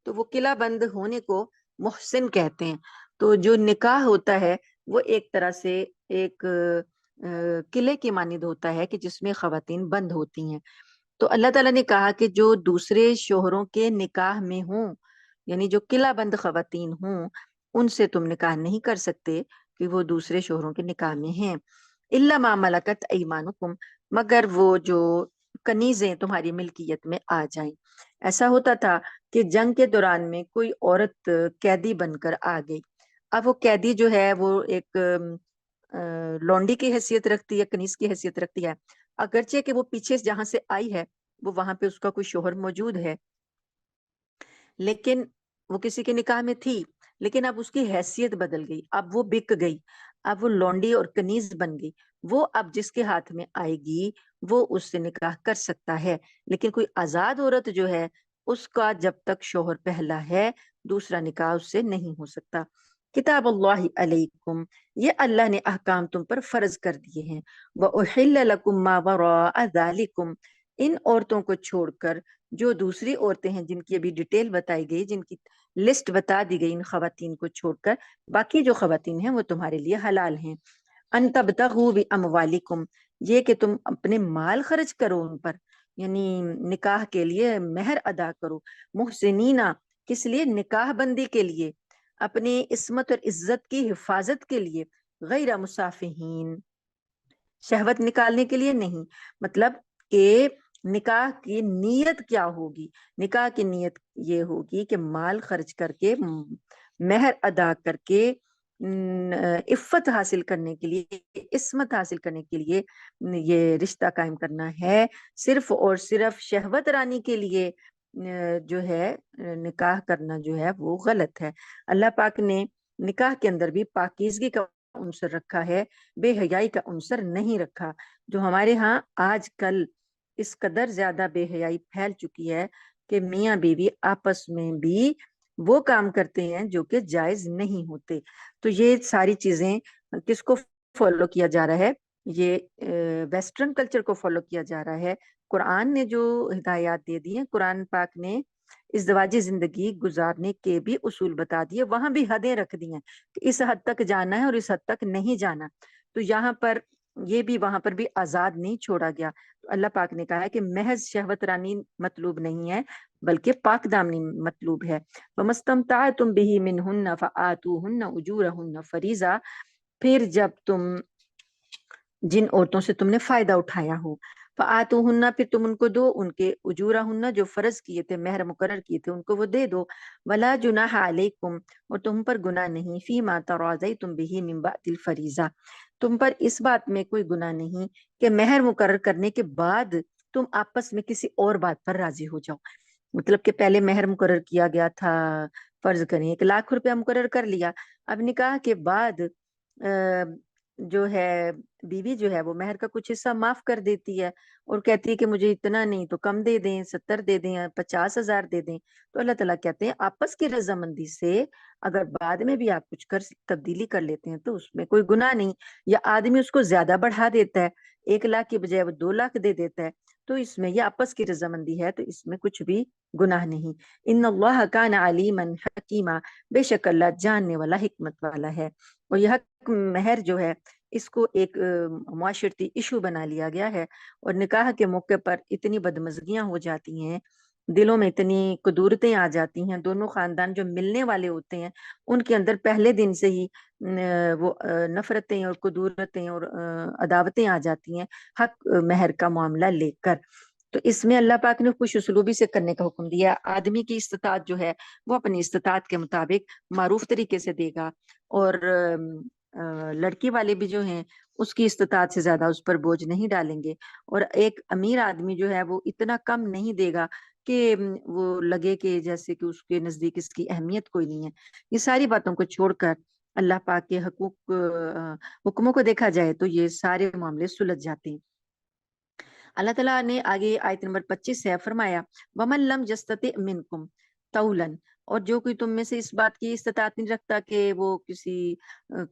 تو وہ قلعہ بند ہونے کو محسن کہتے ہیں. تو جو نکاح ہوتا ہے وہ ایک طرح سے ایک قلعے کی مانند ہوتا ہے کہ جس میں خواتین بند ہوتی ہیں. تو اللہ تعالیٰ نے کہا کہ جو دوسرے شوہروں کے نکاح میں ہوں، یعنی جو قلعہ بند خواتین ہوں، ان سے تم نکاح نہیں کر سکتے کہ وہ دوسرے شوہروں کے نکاح میں ہیں. الا ما ملکت ایمانکم، مگر وہ جو کنیزیں تمہاری ملکیت میں آ جائیں۔ ایسا ہوتا تھا کہ جنگ کے دوران میں کوئی عورت قیدی بن کر آ گئی، اب وہ قیدی جو ہے وہ ایک لونڈی کی حیثیت رکھتی ہے، کنیز کی حیثیت رکھتی ہے، اگرچہ کہ وہ پیچھے جہاں سے آئی ہے وہ وہاں پہ اس کا کوئی شوہر موجود ہے، لیکن وہ کسی کے نکاح میں تھی، لیکن اب اس کی حیثیت بدل گئی، اب وہ بک گئی، اب وہ لونڈی اور کنیز بن گئی۔ وہ اب جس کے ہاتھ میں آئے گی وہ اس سے نکاح کر سکتا ہے، لیکن کوئی آزاد عورت جو ہے اس کا جب تک شوہر پہلا ہے دوسرا نکاح اس سے نہیں ہو سکتا۔ کتاب اللہ علیکم، یہ اللہ نے احکام تم پر فرض کر دیے ہیں۔ وَأُحِلَّ لَكُم مَّا وَرَاءَ ذَلِكُم، ان عورتوں کو چھوڑ کر جو دوسری عورتیں ہیں جن کی ابھی ڈیٹیل بتائی گئی، جن کی لسٹ بتا دی گئی، ان خواتین کو چھوڑ کر باقی جو خواتین ہیں وہ تمہارے لیے حلال ہیں۔ ان تبتغوا باموالکم، یہ کہ تم اپنے مال خرچ کرو ان پر، یعنی نکاح کے لیے مہر ادا کرو، محسنینا کس لیے؟ نکاح بندی کے لیے، اپنی عصمت اور عزت کی حفاظت کے لیے، غیر مسافہین، شہوت نکالنے کے لیے نہیں۔ مطلب کہ نکاح کی نیت کیا ہوگی؟ نکاح کی نیت یہ ہوگی کہ مال خرچ کر کے، مہر ادا کر کے، عفت حاصل کرنے کے لیے، عصمت حاصل کرنے کے لیے یہ رشتہ قائم کرنا ہے، صرف اور صرف شہوت رانی کے لیے جو ہے نکاح کرنا جو ہے وہ غلط ہے۔ اللہ پاک نے نکاح کے اندر بھی پاکیزگی کا عنصر رکھا ہے، بے حیائی کا عنصر نہیں رکھا، جو ہمارے ہاں آج کل اس قدر زیادہ بے حیائی پھیل چکی ہے کہ میاں بیوی آپس میں بھی وہ کام کرتے ہیں جو کہ جائز نہیں ہوتے۔ تو یہ ساری چیزیں کس کو فالو کیا جا رہا ہے؟ یہ ویسٹرن کلچر کو فالو کیا جا رہا ہے۔ قرآن نے جو ہدایات دے دی ہیں، قرآن پاک نے ازدواجی زندگی گزارنے کے بھی اصول بتا دیے، وہاں بھی حدیں رکھ دی ہیں کہ اس حد تک جانا ہے اور اس حد تک نہیں جانا۔ تو یہاں پر یہ بھی وہاں پر بھی آزاد نہیں چھوڑا گیا۔ تو اللہ پاک نے کہا ہے کہ محض شہوت رانی مطلوب نہیں ہے بلکہ پاک دامنی مطلوب ہے۔ وَمَسْتَمْتَعْتُمْ بِهِ مِنْهُنَّ فَآتُوهُنَّ أُجُورَهُنَّ فَرِيضَةً، پھر جب تم جن عورتوں سے تم نے فائدہ اٹھایا ہو، فآتوہن، پھر تم ان کو دو ان کے اجورہن، جو فرض کیے تھے، مہر مقرر کیے تھے، ان کو وہ دے دو۔ ولا جناح علیکم، اور تم پر گناہ نہیں، فیما تراضیتم بہ من بعد الفریضہ، تم پر اس بات میں کوئی گناہ نہیں کہ مہر مقرر کرنے کے بعد تم آپس میں کسی اور بات پر راضی ہو جاؤ۔ مطلب کہ پہلے مہر مقرر کیا گیا تھا، فرض کریں 1,00,000 روپیہ مقرر کر لیا، اب نکاح کے بعد جو ہے بیوی جو ہے وہ مہر کا کچھ حصہ معاف کر دیتی ہے اور کہتی ہے کہ مجھے اتنا نہیں تو کم دے دیں، 70 دے دیں، 50,000 دے دیں۔ تو اللہ تعالیٰ کہتے ہیں آپس کی رضامندی سے اگر بعد میں بھی آپ کچھ تبدیلی کر لیتے ہیں تو اس میں کوئی گناہ نہیں، یا آدمی اس کو زیادہ بڑھا دیتا ہے، 1,00,000 کی بجائے وہ 2,00,000 دے دیتا ہے، تو اس میں یہ آپس کی رضامندی ہے، تو اس میں کچھ بھی گناہ نہیں۔ ان اللہ کان علیما حکیما، بے شک اللہ جاننے والا، حکمت والا ہے۔ اور یہ مہر جو ہے اس کو ایک معاشرتی ایشو بنا لیا گیا ہے، اور نکاح کے موقع پر اتنی بدمزگیاں ہو جاتی ہیں، دلوں میں اتنی قدورتیں آ جاتی ہیں، دونوں خاندان جو ملنے والے ہوتے ہیں ان کے اندر پہلے دن سے ہی وہ نفرتیں اور قدورتیں اور عداوتیں آ جاتی ہیں حق مہر کا معاملہ لے کر۔ تو اس میں اللہ پاک نے خوش اسلوبی سے کرنے کا حکم دیا، آدمی کی استطاعت جو ہے وہ اپنی استطاعت کے مطابق معروف طریقے سے دے گا، اور لڑکی والے بھی جو ہیں اس کی استطاعت سے زیادہ اس پر بوجھ نہیں ڈالیں گے، اور ایک امیر آدمی جو ہے وہ اتنا کم نہیں دے گا کہ وہ لگے کہ جیسے کہ اس کے نزدیک اس کی اہمیت کوئی نہیں ہے۔ یہ ساری باتوں کو چھوڑ کر اللہ پاک کے حکموں کو دیکھا جائے تو یہ سارے معاملے سلجھ جاتے ہیں۔ اللہ تعالیٰ نے آگے آیت نمبر 25 سے فرمایا وَمَن لَمْ يَسْتَطِعْ مِنْكُمْ طَوْلًا، اور جو کوئی تم میں سے اس بات کی استطاعت نہیں رکھتا کہ وہ کسی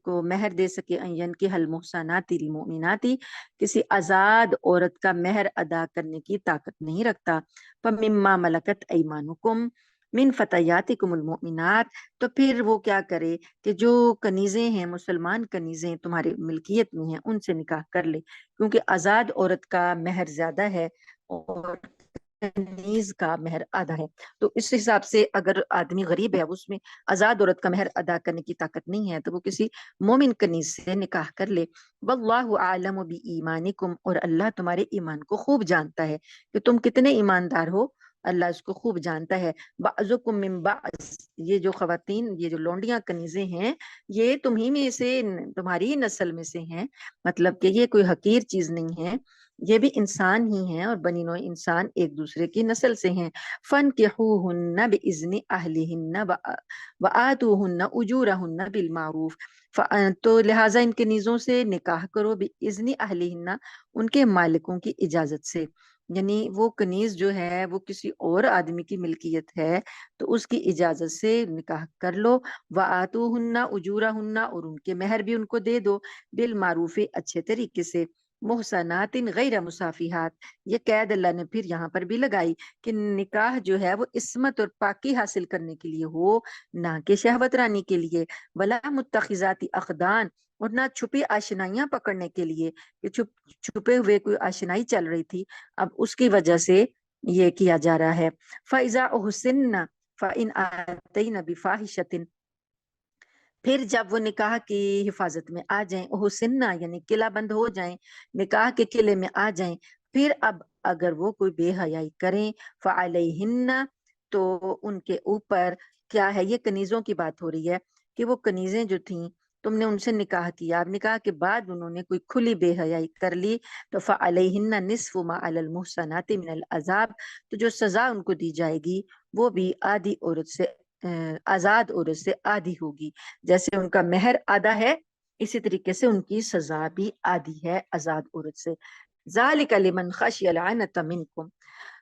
کو مہر دے سکے، ان ينكح المحصنات المؤمنات، کسی آزاد عورت کا مہر ادا کرنے کی طاقت نہیں رکھتا، فَمِمَّا مَلَكَتْ أَيْمَانُكُمْ من فتياتكم المؤمنات، تو پھر وہ کیا کرے کہ جو کنیزیں ہیں، مسلمان کنیزیں تمہاری ملکیت میں ہیں، ان سے نکاح کر لے، کیونکہ آزاد عورت کا مہر زیادہ ہے اور کنیز کا مہر آدھا ہے. تو اس حساب سے اگر آدمی غریب ہے، اس میں آزاد عورت کا مہر ادا کرنے کی طاقت نہیں ہے، تو وہ کسی مومن کنیز سے نکاح کر لے. واللہ اعلم بایمانکم، اور اللہ تمہارے ایمان کو خوب جانتا ہے کہ تم کتنے ایماندار ہو، اللہ اس کو خوب جانتا ہے. بعضکم من بعض، یہ جو خواتین، یہ جو لونڈیاں کنیزیں ہیں، یہ تمہی میں سے، تمہاری ہی نسل میں سے ہیں، مطلب کہ یہ کوئی حقیر چیز نہیں ہے، یہ بھی انسان ہی ہیں، اور بنی نوع انسان ایک دوسرے کی نسل سے ہیں. فَانْكِحُوهُنَّ بِإِذْنِ أَهْلِهِنَّ وَآتُوهُنَّ أُجُورَهُنَّ بِالْمَعْرُوفِ. تو لہٰذا ان کنیزوں سے نکاح کرو بِإِذْنِ أَهْلِهِنَّ، ان کے مالکوں کی اجازت سے. یعنی وہ کنیز جو ہے وہ کسی اور آدمی کی ملکیت ہے، تو اس کی اجازت سے نکاح کر لو. وَآتُوهُنَّ أُجُورَهُنَّ، اور ان کے مہر بھی ان کو دے دو، بالمعروف، اچھے طریقے سے. محسنات غیر مصافحات، یہ قید اللہ نے پھر یہاں پر بھی لگائی کہ نکاح جو ہے وہ عصمت اور پاکی حاصل کرنے کے لیے ہو، نہ کہ شہوت رانی کے لیے. ولا متخذات اخدان، اور نہ چھپی آشنائیاں پکڑنے کے لیے کہ چھپے ہوئے کوئی آشنائی چل رہی تھی، اب اس کی وجہ سے یہ کیا جا رہا ہے. فَإِذَا أُحْسِنَّ فَإِنْ آتَيْنَ بِفَاحِشَةٍ، پھر جب وہ نکاح کی حفاظت میں آ جائیں، حسنہ یعنی قلعہ بند ہو جائیں، نکاح کے قلعے میں آ جائیں، پھر اب اگر وہ کوئی بے حیائی کریں، فعلیہن، تو ان کے اوپر کیا ہے، یہ کنیزوں کی بات ہو رہی ہے کہ وہ کنیزیں جو تھیں، تم نے ان سے نکاح کیا، اب نکاح کے بعد انہوں نے کوئی کھلی بے حیائی کر لی، تو فعلیہن نصف ما علی المحصنات من العذاب، تو جو سزا ان کو دی جائے گی وہ بھی آدھی عورت سے، آزاد عورت سے آدھی ہوگی. جیسے ان کا مہر آدھا ہے، اسی طریقے سے ان کی سزا بھی آدھی ہے آزاد عورت سے. ذالک لمن خشی العنت منکم،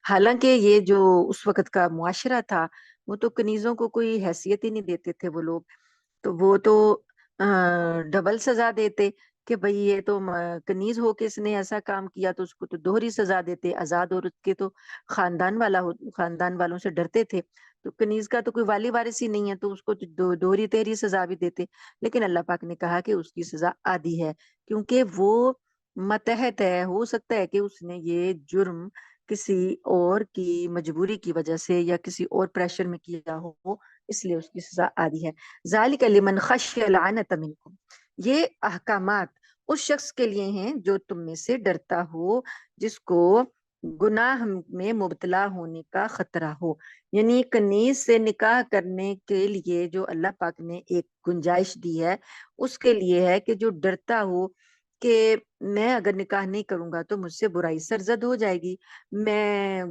حالانکہ یہ جو اس وقت کا معاشرہ تھا، وہ تو کنیزوں کو کوئی حیثیت ہی نہیں دیتے تھے وہ لوگ، تو وہ تو ڈبل سزا دیتے کہ بھئی یہ تو کنیز ہو کے اس نے ایسا کام کیا، تو اس کو تو دوہری سزا دیتے. آزاد عورت کے تو خاندان والوں سے ڈرتے تھے، تو کنیز کا تو کوئی والی وارث ہی نہیں ہے، تو اس کو دوہری تیری سزا بھی دیتے. لیکن اللہ پاک نے کہا کہ اس کی سزا آدھی ہے، کیونکہ وہ متحد ہے، ہو سکتا ہے کہ اس نے یہ جرم کسی اور کی مجبوری کی وجہ سے یا کسی اور پریشر میں کیا ہو، اس لیے اس کی سزا آدھی ہے. ذالک لمن خشی العنت منکم، یہ احکامات اس شخص کے لیے ہیں جو تم میں سے ڈرتا ہو، جس کو گناہ میں مبتلا ہونے کا خطرہ ہو. یعنی کنیز سے نکاح کرنے کے لیے جو اللہ پاک نے ایک گنجائش دی ہے، اس کے لیے ہے کہ جو ڈرتا ہو کہ میں اگر نکاح نہیں کروں گا تو مجھ سے برائی سرزد ہو جائے گی، میں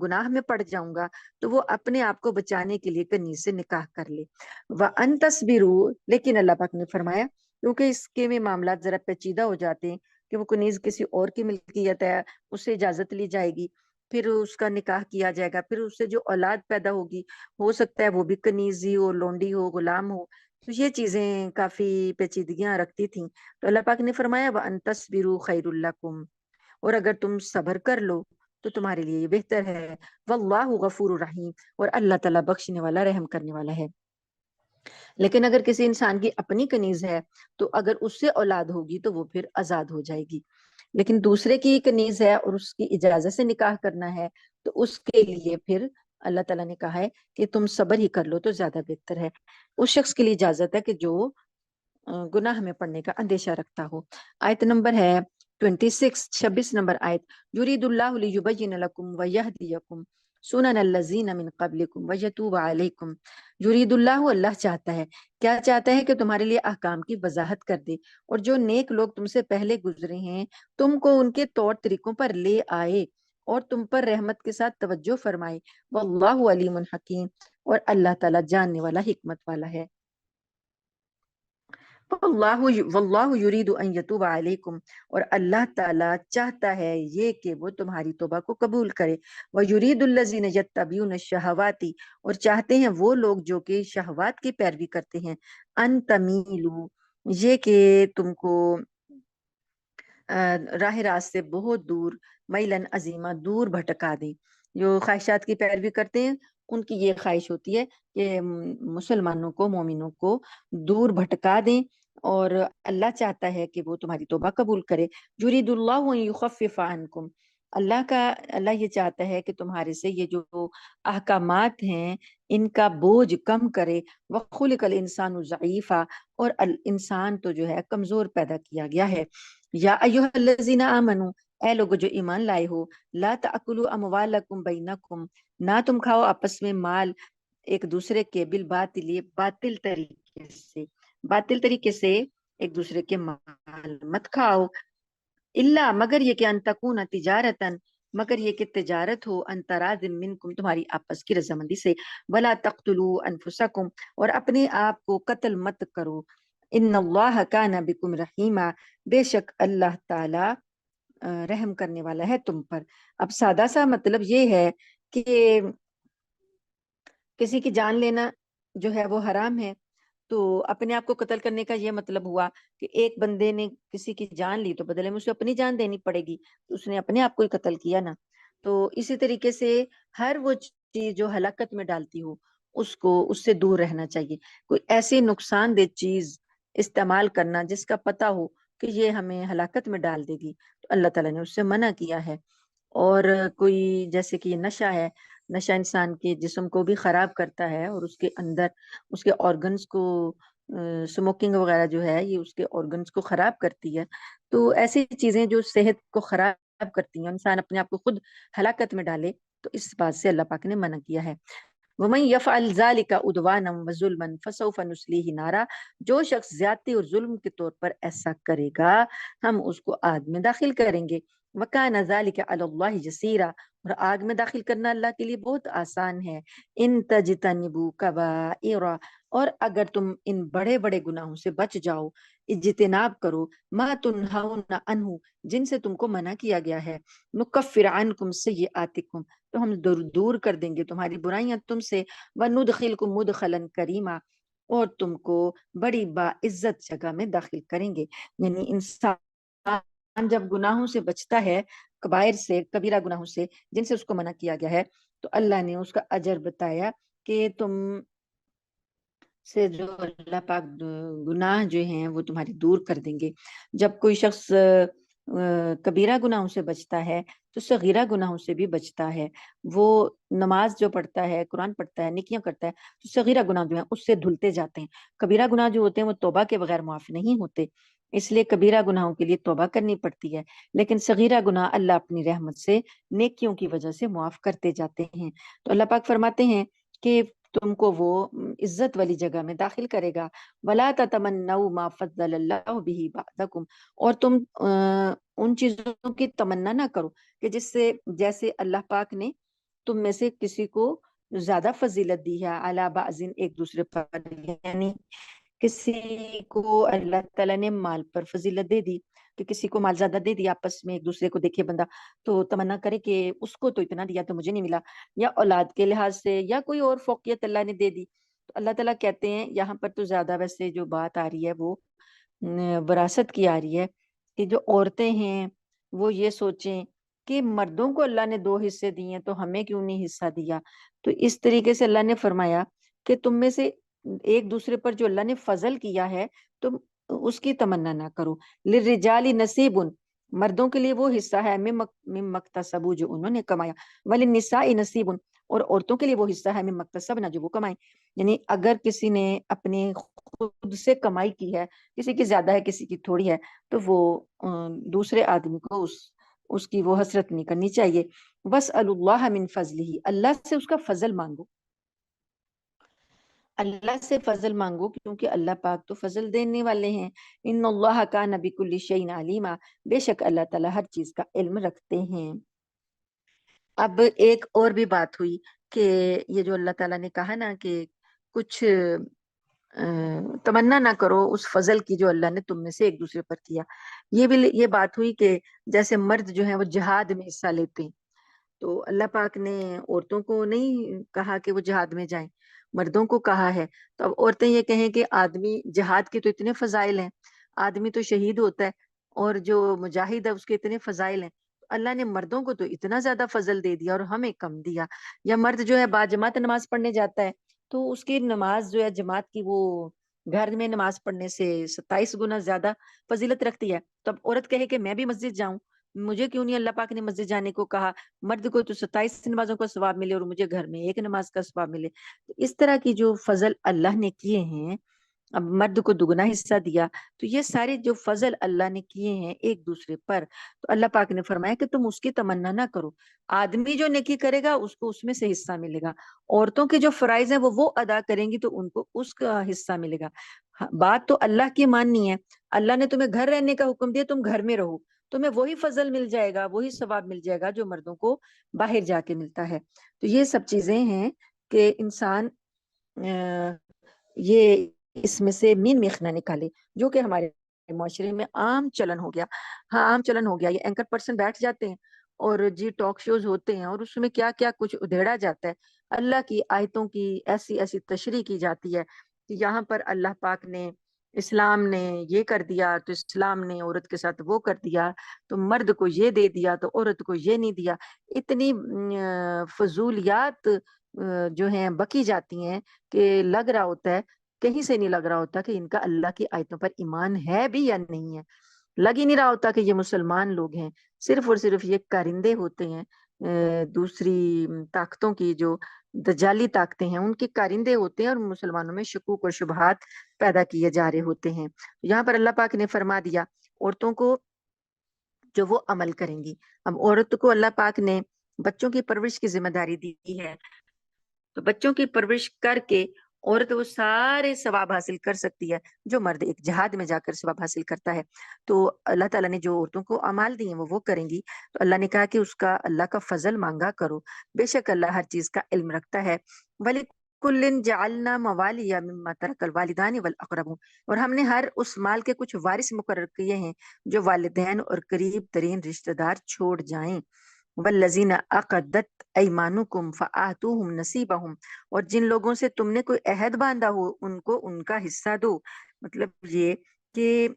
گناہ میں پڑ جاؤں گا، تو وہ اپنے آپ کو بچانے کے لیے کنیز سے نکاح کر لے. وَأَن تَصْبِرُوا، لیکن اللہ پاک نے فرمایا کیونکہ اس کے میں معاملات ذرا پیچیدہ ہو جاتے ہیں کہ وہ کنیز کسی اور کی ملکیت ہے، اس سے اجازت لی جائے گی، پھر اس کا نکاح کیا جائے گا، پھر اس سے جو اولاد پیدا ہوگی ہو سکتا ہے وہ بھی کنیزی ہو، لونڈی ہو، غلام ہو. تو یہ چیزیں کافی پیچیدگیاں رکھتی تھیں، تو اللہ پاک نے فرمایا وَأَن تَصْبِرُوا خَيْرٌ لَكُمْ، اور اگر تم صبر کر لو تو تمہارے لیے یہ بہتر ہے. وَاللَّهُ غَفُورٌ رَحِيمٌ، اور اللہ تعالیٰ بخشنے والا، رحم کرنے والا ہے. لیکن اگر کسی انسان کی اپنی کنیز ہے تو اگر اس سے اولاد ہوگی تو وہ پھر آزاد ہو جائے گی. لیکن دوسرے کی کنیز ہے اور اس کی اجازت سے نکاح کرنا ہے، تو اس کے لیے پھر اللہ تعالیٰ نے کہا ہے کہ تم صبر ہی کر لو تو زیادہ بہتر ہے. اس شخص کے لیے اجازت ہے کہ جو گناہ میں پڑنے کا اندیشہ رکھتا ہو. آیت نمبر ہے 26 نمبر آیت. یرید اللہ لیبین لکم ویہدیکم سنن الذین من قبلکم ویتوب علیکم. یرید اللہ، اللہ چاہتا ہے، کیا چاہتا ہے کہ تمہارے لیے احکام کی وضاحت کر دے، اور جو نیک لوگ تم سے پہلے گزرے ہیں تم کو ان کے طور طریقوں پر لے آئے اور تم پر رحمت کے ساتھ توجہ فرمائے. واللہ علیم حکیم، اور اللہ تعالیٰ جاننے والا، حکمت والا ہے. واللہ یرید ان یتوب علیکم، اور اللہ تعالیٰ چاہتا ہے یہ کہ وہ تمہاری توبہ کو قبول کرے. ویرید الذین یتبعون الشہوات، اور چاہتے ہیں وہ لوگ جو کہ شہوات کی پیروی کرتے ہیں، ان تمیلوا، یہ کہ تم کو راہ راست سے بہت دور، میلن عظیمہ، دور بھٹکا دیں. جو خواہشات کی پیروی کرتے ہیں ان کی یہ خواہش ہوتی ہے کہ مسلمانوں کو، مومنوں کو دور بھٹکا دیں، اور اللہ چاہتا ہے کہ وہ تمہاری توبہ قبول کرے. یرید اللہ ان یخفف عنکم، اللہ یہ چاہتا ہے کہ تمہارے سے یہ جو احکامات ہیں ان کا بوجھ کم کرے. وَخُلِقَ الْإِنسَانُ ضعیفا، اور انسان تو جو ہے کمزور پیدا کیا گیا ہے. یا ایھا الذین آمنو، اے لوگو جو ایمان لائے ہو، لا تأکلوا اموالکم بینکم، نہ تم کھاؤ آپس میں مال ایک دوسرے کے بالباطل، باطل طریقے سے ایک دوسرے کے مال مت کھاؤ. الا، مگر یہ کہ ان تکون تجارتن، مگر یہ کہ تجارت ہو، ان تراض منکم، تمہاری آپس کی رضامندی سے. ولا تقتلوا انفسکم، اور اپنے آپ کو قتل مت کرو. ان اللہ کان بکم رحیما، بے شک اللہ تعالی رحم کرنے والا ہے تم پر. اب سادہ سا مطلب یہ ہے کہ کسی کی جان لینا جو ہے وہ حرام ہے، تو اپنے آپ کو قتل کرنے کا یہ مطلب ہوا کہ ایک بندے نے کسی کی جان لی تو بدلے میں اسے اپنی جان دینی پڑے گی، تو اس نے اپنے آپ کو ہی قتل کیا نا. تو اسی طریقے سے ہر وہ چیز جو ہلاکت میں ڈالتی ہو اس سے دور رہنا چاہیے. کوئی ایسی نقصان دہ چیز استعمال کرنا جس کا پتہ ہو کہ یہ ہمیں ہلاکت میں ڈال دے گی، تو اللہ تعالیٰ نے اس سے منع کیا ہے. اور کوئی جیسے کہ یہ نشہ ہے، نشہ انسان کے جسم کو بھی خراب کرتا ہے، اور اس کے اندر اس کے آرگنز کو، سموکنگ وغیرہ جو ہے یہ اس کے آرگنز کو خراب کرتی ہے. تو ایسی چیزیں جو صحت کو خراب کرتی ہیں، انسان اپنے آپ کو خود ہلاکت میں ڈالے، تو اس بات سے اللہ پاک نے منع کیا ہے. وَمَن يَفْعَلْ ذَلِكَ عُدْوَانًا وَظُلْمًا فَسَوْفَ نُصْلِيهِ نَارًا، جو شخص زیادتی اور ظلم کے طور پر ایسا کرے گا ہم اس کو آگ میں داخل کریں گے. وَكَانَ ذَلِكَ عَلَى اللَّهِ يَسِيرًا، اور آگ میں داخل کرنا اللہ کے لیے بہت آسان ہے. ان تجتنبوا کبائر، اور اگر تم ان بڑے بڑے گناہوں سے بچ جاؤ، اجتناب کرو، ما تنہون عنہ، جن سے تم کو منع کیا گیا ہے، نکفر عنکم سیئاتکم، تو ہم دور کر دیں گے تمہاری برائیاں تم سے، وندخلکم مدخلا کریما، اور تم کو بڑی باعزت جگہ میں داخل کریں گے. یعنی انسان جب گناہوں سے بچتا ہے، کبائر سے، کبیرہ گناہوں سے جن سے اس کو منع کیا گیا ہے، تو اللہ نے اس کا اجر بتایا کہ تم سے جو اللہ پاک گناہ جو ہیں وہ تمہاری دور کر دیں گے. جب کوئی شخص کبیرہ گناہوں سے بچتا ہے تو صغیرہ گناہوں سے بھی بچتا ہے. وہ نماز جو پڑھتا ہے، قرآن پڑھتا ہے، نیکیاں کرتا ہے، تو صغیرہ گناہ جو ہیں اس سے دھلتے جاتے ہیں. کبیرہ گناہ جو ہوتے ہیں وہ توبہ کے بغیر معاف نہیں ہوتے، اس لیے کبیرہ گناہوں کے لیے توبہ کرنی پڑتی ہے. لیکن صغیرہ گناہ اللہ اپنی رحمت سے، نیکیوں کی وجہ سے معاف کرتے جاتے ہیں. تو اللہ پاک فرماتے ہیں کہ تم کو وہ عزت والی جگہ میں داخل کرے گا. وَلَا تَتَمَنَّوْا مَا فَضَّلَ اللَّهُ بِهِ بَعْضَكُمْ، اور تم ان چیزوں کی تمنا نہ کرو کہ جس سے، جیسے اللہ پاک نے تم میں سے کسی کو زیادہ فضیلت دی ہے، عَلَى بَعْضٍ، ایک دوسرے پر، یعنی کسی کو اللہ تعالیٰ نے مال پر فضیلت دے دی، کہ کسی کو مال زیادہ دے دیا، آپس میں ایک دوسرے کو دیکھے بندہ تو تمنا کرے کہ اس کو تو اتنا دیا تو مجھے نہیں ملا، یا اولاد کے لحاظ سے یا کوئی اور فوقیت اللہ نے دے دی. تو اللہ تعالیٰ کہتے ہیں یہاں پر تو زیادہ ویسے جو بات آ رہی ہے وہ وراثت کی آ رہی ہے، کہ جو عورتیں ہیں وہ یہ سوچیں کہ مردوں کو اللہ نے 2 حصے دیے ہیں تو ہمیں کیوں نہیں حصہ دیا. تو اس طریقے سے اللہ نے فرمایا کہ تم میں سے ایک دوسرے پر جو اللہ نے فضل کیا ہے تم اس کی تمنا نہ کرو. للرجال نصیب، مردوں کے لیے وہ حصہ ہے مما اکتسبوا، جو انہوں نے کمایا. وللنساء نصیب، اور عورتوں کے لیے وہ حصہ ہے مما اکتسبنا، جو وہ کمائیں. یعنی اگر کسی نے اپنے خود سے کمائی کی ہے، کسی کی زیادہ ہے کسی کی تھوڑی ہے، تو وہ دوسرے آدمی کو اس کی وہ حسرت نہیں کرنی چاہیے. وَاسْأَلُوا اللَّهَ مِنْ فَضْلِهِ، اللہ سے اس کا فضل مانگو، اللہ سے فضل مانگو، کیونکہ اللہ پاک تو فضل دینے والے ہیں. ان اللہ کان بکل شیء علیما، بے شک اللہ تعالیٰ ہر چیز کا علم رکھتے ہیں. اب ایک اور بھی بات ہوئی کہ یہ جو اللہ تعالیٰ نے کہا نا کہ کچھ تمنا نہ کرو اس فضل کی جو اللہ نے تم میں سے ایک دوسرے پر کیا. یہ بات ہوئی کہ جیسے مرد جو ہیں وہ جہاد میں حصہ لیتے ہیں، تو اللہ پاک نے عورتوں کو نہیں کہا کہ وہ جہاد میں جائیں، مردوں کو کہا ہے. تو اب عورتیں یہ کہیں کہ آدمی جہاد کے تو اتنے فضائل ہیں، آدمی تو شہید ہوتا ہے، اور جو مجاہد ہے اس کے اتنے فضائل ہیں، اللہ نے مردوں کو تو اتنا زیادہ فضل دے دیا اور ہمیں کم دیا. یا مرد جو ہے باجماعت نماز پڑھنے جاتا ہے تو اس کی نماز جو ہے جماعت کی، وہ گھر میں نماز پڑھنے سے 27 گنا زیادہ فضیلت رکھتی ہے. تو اب عورت کہے کہ میں بھی مسجد جاؤں، مجھے کیوں نہیں اللہ پاک نے مسجد جانے کو کہا؟ مرد کو تو 27 نمازوں کا ثواب ملے اور مجھے گھر میں 1 نماز کا ثواب ملے۔ اس طرح کی جو فضل اللہ نے کیے ہیں، اب مرد کو دگنا حصہ دیا، تو یہ سارے جو فضل اللہ نے کیے ہیں ایک دوسرے پر، تو اللہ پاک نے فرمایا کہ تم اس کی تمنا نہ کرو۔ آدمی جو نیکی کرے گا اس کو اس میں سے حصہ ملے گا، عورتوں کے جو فرائض ہیں وہ ادا کریں گی تو ان کو اس کا حصہ ملے گا۔ بات تو اللہ کی ماننی ہے۔ اللہ نے تمہیں گھر رہنے کا حکم دیا، تم گھر میں رہو، تمہیں وہی فضل مل جائے گا، وہی ثواب مل جائے گا جو مردوں کو باہر جا کے ملتا ہے۔ تو یہ سب چیزیں ہیں کہ انسان یہ اس میں سے مین میخ نہ نکالے، جو کہ ہمارے معاشرے میں عام چلن ہو گیا۔ ہاں عام چلن ہو گیا، یہ اینکر پرسن بیٹھ جاتے ہیں اور جی ٹاک شوز ہوتے ہیں اور اس میں کیا کیا کچھ ادھیڑا جاتا ہے، اللہ کی آیتوں کی ایسی ایسی تشریح کی جاتی ہے کہ یہاں پر اللہ پاک نے، اسلام نے یہ کر دیا تو اسلام نے عورت کے ساتھ وہ کر دیا، تو مرد کو یہ دے دیا تو عورت کو یہ نہیں دیا۔ اتنی فضولیات جو ہیں بکی جاتی ہیں کہ لگ رہا ہوتا ہے، کہیں سے نہیں لگ رہا ہوتا کہ ان کا اللہ کی آیتوں پر ایمان ہے بھی یا نہیں ہے۔ لگ ہی نہیں رہا ہوتا کہ یہ مسلمان لوگ ہیں، صرف اور صرف یہ کارندے ہوتے ہیں، دوسری طاقتوں کی جو دجالی طاقتیں ہیں ان کے کارندے ہوتے ہیں اور مسلمانوں میں شکوک اور شبہات پیدا کیے جا رہے ہوتے ہیں۔ یہاں پر اللہ پاک نے فرما دیا عورتوں کو جو وہ عمل کریں گی۔ اب عورت کو اللہ پاک نے بچوں کی پرورش کی ذمہ داری دی ہے، تو بچوں کی پرورش کر کے عورت وہ سارے ثواب حاصل کر سکتی ہے جو مرد ایک جہاد میں جا کر ثواب حاصل کرتا ہے۔ تو اللہ تعالیٰ نے جو عورتوں کو اعمال دیے ہیں وہ کریں گی، تو اللہ نے کہا کہ اس کا اللہ کا فضل مانگا کرو، بے شک اللہ ہر چیز کا علم رکھتا ہے۔ وَلِكُلٍّ جَعَلْنَا مَوَالِيَ مِمَّا تَرَكَ الْوَالِدَانِ وَالْأَقْرَبُونَ، اور ہم نے ہر اس مال کے کچھ وارث مقرر کیے ہیں جو والدین اور قریب ترین رشتہ دار چھوڑ جائیں۔ والذین عقدت ایمانکم فآتوہم نصیبہم، اور جن لوگوں سے تم نے کوئی عہد باندھا ہو ان کو ان کا حصہ دو۔ مطلب یہ کہ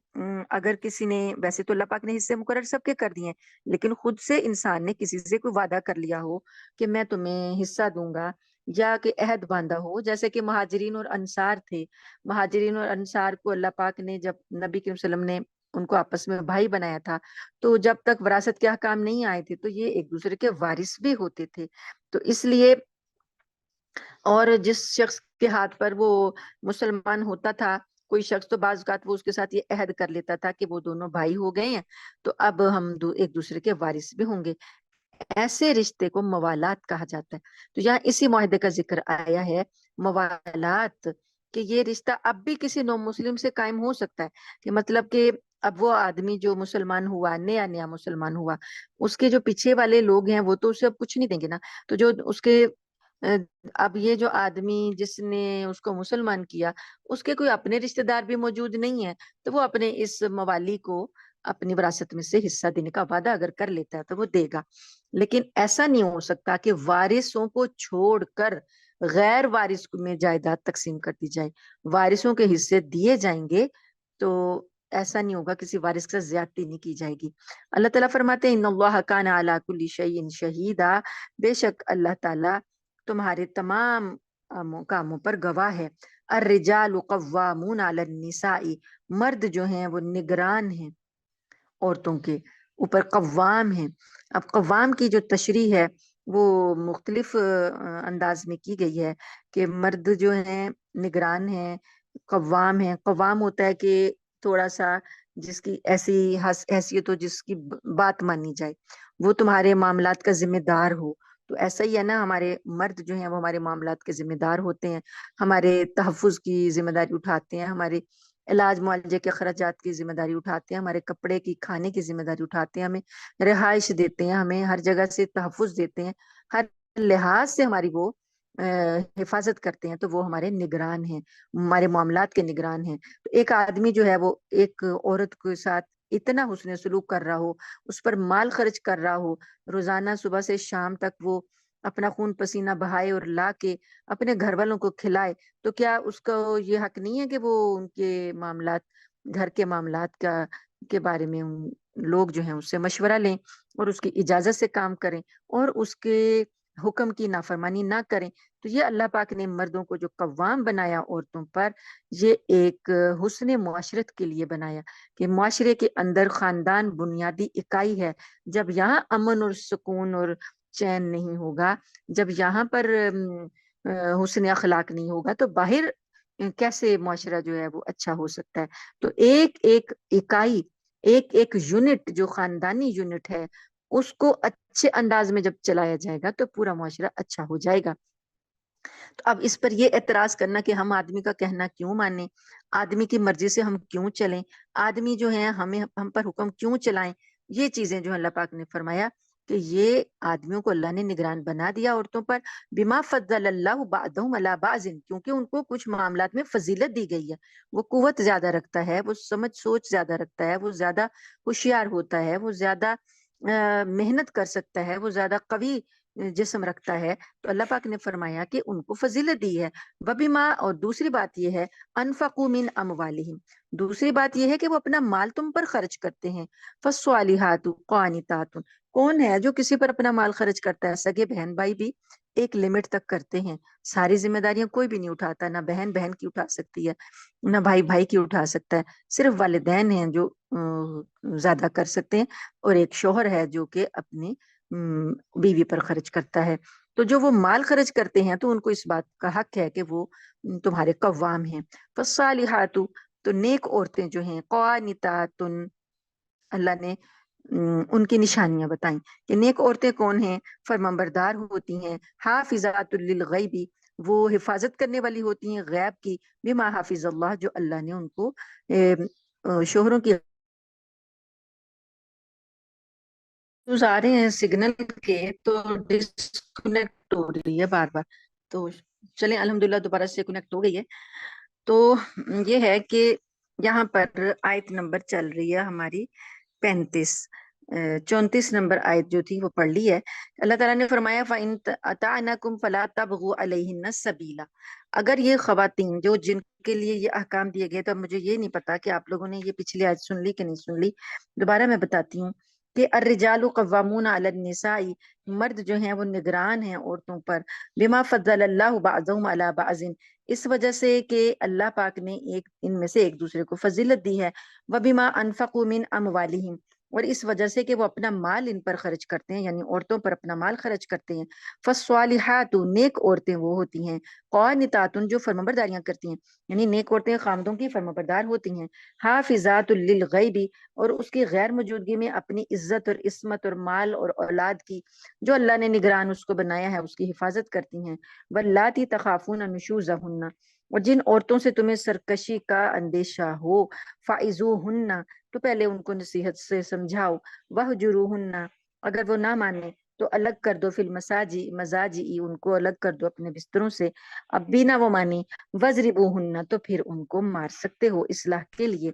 اگر کسی نے، ویسے تو اللہ پاک نے حصے مقرر سب کے کر دیے ہیں، لیکن خود سے انسان نے کسی سے کوئی وعدہ کر لیا ہو کہ میں تمہیں حصہ دوں گا، یا کہ عہد باندھا ہو، جیسے کہ مہاجرین اور انصار تھے۔ مہاجرین اور انصار کو اللہ پاک نے، جب نبی کریم صلی اللہ علیہ وسلم نے ان کو آپس میں بھائی بنایا تھا، تو جب تک وراثت کے احکام نہیں آئے تھے تو یہ ایک دوسرے کے وارث بھی ہوتے تھے۔ تو اس لیے، اور جس شخص کے ہاتھ پر وہ مسلمان ہوتا تھا کوئی شخص، تو بعض اوقات وہ اس کے ساتھ یہ عہد کر لیتا تھا کہ وہ دونوں بھائی ہو گئے ہیں تو اب ہم ایک دوسرے کے وارث بھی ہوں گے۔ ایسے رشتے کو موالات کہا جاتا ہے۔ تو یہاں اسی معاہدے کا ذکر آیا ہے، موالات، کہ یہ رشتہ اب بھی کسی نو مسلم سے قائم ہو سکتا ہے، کہ مطلب کہ اب وہ آدمی جو مسلمان ہوا، نیا نیا مسلمان ہوا، اس کے جو پیچھے والے لوگ ہیں وہ تو اسے اب کچھ نہیں دیں گے نا، تو جو اس کے اب یہ جو آدمی جس نے اس کو مسلمان کیا، اس کے کوئی اپنے رشتہ دار بھی موجود نہیں ہے، تو وہ اپنے اس موالی کو اپنی وراثت میں سے حصہ دینے کا وعدہ اگر کر لیتا ہے تو وہ دے گا۔ لیکن ایسا نہیں ہو سکتا کہ وارثوں کو چھوڑ کر غیر وارث میں جائیداد تقسیم کر دی جائے، وارثوں کے حصے دیے جائیں گے، تو ایسا نہیں ہوگا، کسی وارث کے ساتھ زیادتی نہیں کی جائے گی۔ اللہ تعالیٰ فرماتے ہیں ان اللہ کان علی کل شیء شہیدا، بے شک اللہ تعالیٰ تمہارے تمام کاموں پر گواہ ہے۔ الرجال قوامون علی النساء، مرد جو ہیں وہ نگران ہیں عورتوں کے اوپر، قوام ہیں۔ اب قوام کی جو تشریح ہے وہ مختلف انداز میں کی گئی ہے کہ مرد جو ہیں نگران ہیں، قوام ہیں۔ قوام ہوتا ہے کہ تھوڑا سا جس کی ایسی حیثیت ہو جس کی بات مانی جائے، وہ تمہارے معاملات کا ذمہ دار ہو۔ تو ایسا ہی ہے نا، ہمارے مرد جو ہیں وہ ہمارے معاملات کے ذمہ دار ہوتے ہیں، ہمارے تحفظ کی ذمہ داری اٹھاتے ہیں، ہمارے علاج معالجے کے خراجات کی ذمہ داری اٹھاتے ہیں، ہمارے کپڑے کی کھانے کی ذمہ داری اٹھاتے ہیں، ہمیں رہائش دیتے ہیں، ہمیں ہر جگہ سے تحفظ دیتے ہیں، ہر لحاظ سے ہماری وہ حفاظت کرتے ہیں، تو وہ ہمارے نگران ہیں، ہمارے معاملات کے نگران ہیں۔ تو ایک آدمی جو ہے وہ ایک عورت کے ساتھ اتنا حسن سلوک کر رہا ہو، اس پر مال خرچ کر رہا ہو، روزانہ صبح سے شام تک وہ اپنا خون پسینہ بہائے اور لا کے اپنے گھر والوں کو کھلائے، تو کیا اس کو یہ حق نہیں ہے کہ وہ ان کے معاملات، گھر کے معاملات کے بارے میں لوگ جو ہیں اس سے مشورہ لیں اور اس کی اجازت سے کام کریں، اور اس کے حکم کی نافرمانی نہ کریں. تو یہ اللہ پاک نے مردوں کو جو قوام بنایا عورتوں پر، یہ ایک حسن معاشرت کے لیے بنایا کہ معاشرے کے اندر خاندان بنیادی اکائی ہے. جب یہاں امن اور سکون اور چین نہیں ہوگا، جب یہاں پر حسن اخلاق نہیں ہوگا، تو باہر کیسے معاشرہ جو ہے وہ اچھا ہو سکتا ہے. تو ایک ایک اکائی، ایک ایک یونٹ جو خاندانی یونٹ ہے، اس کو اچھے انداز میں جب چلایا جائے گا تو پورا معاشرہ اچھا ہو جائے گا. تو اب اس پر یہ اعتراض کرنا کہ ہم آدمی کا کہنا کیوں مانیں، آدمی کی مرضی سے ہم کیوں چلیں، آدمی جو ہے ہم پر حکم کیوں چلائیں، یہ چیزیں جو اللہ پاک نے فرمایا کہ یہ آدمیوں کو اللہ نے نگران بنا دیا عورتوں پر. بما فضل اللہ بعضهم علی بعض، کیونکہ ان کو کچھ معاملات میں فضیلت دی گئی ہے. وہ قوت زیادہ رکھتا ہے، وہ سمجھ سوچ زیادہ رکھتا ہے، وہ زیادہ ہوشیار ہوتا ہے، وہ زیادہ محنت کر سکتا ہے، وہ زیادہ قوی جسم رکھتا ہے. تو اللہ پاک نے فرمایا کہ ان کو فضیلت دی ہے. وبما، اور دوسری بات یہ ہے، انفقوا من اموالہم، دوسری بات یہ ہے کہ وہ اپنا مال تم پر خرچ کرتے ہیں. فالصالحات قانتات، کون ہے جو کسی پر اپنا مال خرچ کرتا ہے؟ سگے بہن بھائی بھی ایک لمٹ تک کرتے ہیں. ساری ذمہ داریاں کوئی بھی نہیں اٹھاتا، نہ بہن بہن کی اٹھا سکتی ہے، نہ بھائی بھائی کی اٹھا سکتا ہے. صرف والدین ہیں جو زیادہ کر سکتے ہیں، اور ایک شوہر ہے جو کہ اپنی بیوی پر خرچ کرتا ہے. تو جو وہ مال خرچ کرتے ہیں تو ان کو اس بات کا حق ہے کہ وہ تمہارے قوام ہیں. فالصالحات، تو نیک عورتیں جو ہیں، قانتات، اللہ نے ان کی نشانیاں بتائیں کہ نیک عورتیں کون ہیں. فرمانبردار ہوتی ہیں. حافظات للغیب، وہ حفاظت کرنے والی ہوتی ہیں غیب کی. بما حافظ اللہ، جو اللہ نے ان کو شوہروں کی آ رہے ہیں سگنل کے، تو ڈسکنیکٹ ہو رہی ہے بار بار. تو چلیں الحمدللہ دوبارہ سے کنیکٹ ہو گئی ہے. تو یہ ہے کہ یہاں پر آیت نمبر چل رہی ہے ہماری 35، 34 نمبر آیت جو تھی وہ پڑھ لی ہے. اللہ تعالیٰ نے فرمایا فَإِن أَطَعْنَكُمْ فَلَا تَبْغُوا عَلَيْهِنَّ السَّبِيلَ، اگر یہ خواتین جو جن کے لیے یہ احکام دیے گئے، تو مجھے یہ نہیں پتا کہ آپ لوگوں نے یہ پچھلی آیت سن لی کہ نہیں سن لی، دوبارہ میں بتاتی ہوں کہ الرجال قوامون علی النساء، مرد جو ہیں وہ نگران ہیں عورتوں پر. بما فضل اللہ بعضهم علی بعض، اس وجہ سے کہ اللہ پاک نے ان میں سے ایک دوسرے کو فضیلت دی ہے. وبما انفقوا من اموالہم، اور اس وجہ سے کہ وہ اپنا مال ان پر خرچ کرتے ہیں، یعنی عورتوں پر اپنا مال خرچ کرتے ہیں. فالصالحات، نیک عورتیں وہ ہوتی ہیں، قانتات، جو فرمانبرداریاں کرتی ہیں، یعنی نیک عورتیں خامدوں کی فرمانبردار ہوتی ہیں. حافظات للغیب، اور اس کی غیر موجودگی میں اپنی عزت اور عصمت اور مال اور اولاد کی جو اللہ نے نگران اس کو بنایا ہے اس کی حفاظت کرتی ہیں. واللاتی تخافون نشوزہن، اور جن عورتوں سے تمہیں سرکشی کا اندیشہ ہو، فعظوہن، تو پہلے ان کو نصیحت سے سمجھاؤ. وہجروہن، اگر وہ نہ مانے تو الگ کر دو. فی المضاجع، ان کو الگ کر دو اپنے بستروں سے. اب بھی نہ وہ مانی، وضربوہن، تو پھر ان کو مار سکتے ہو اصلاح کے لیے.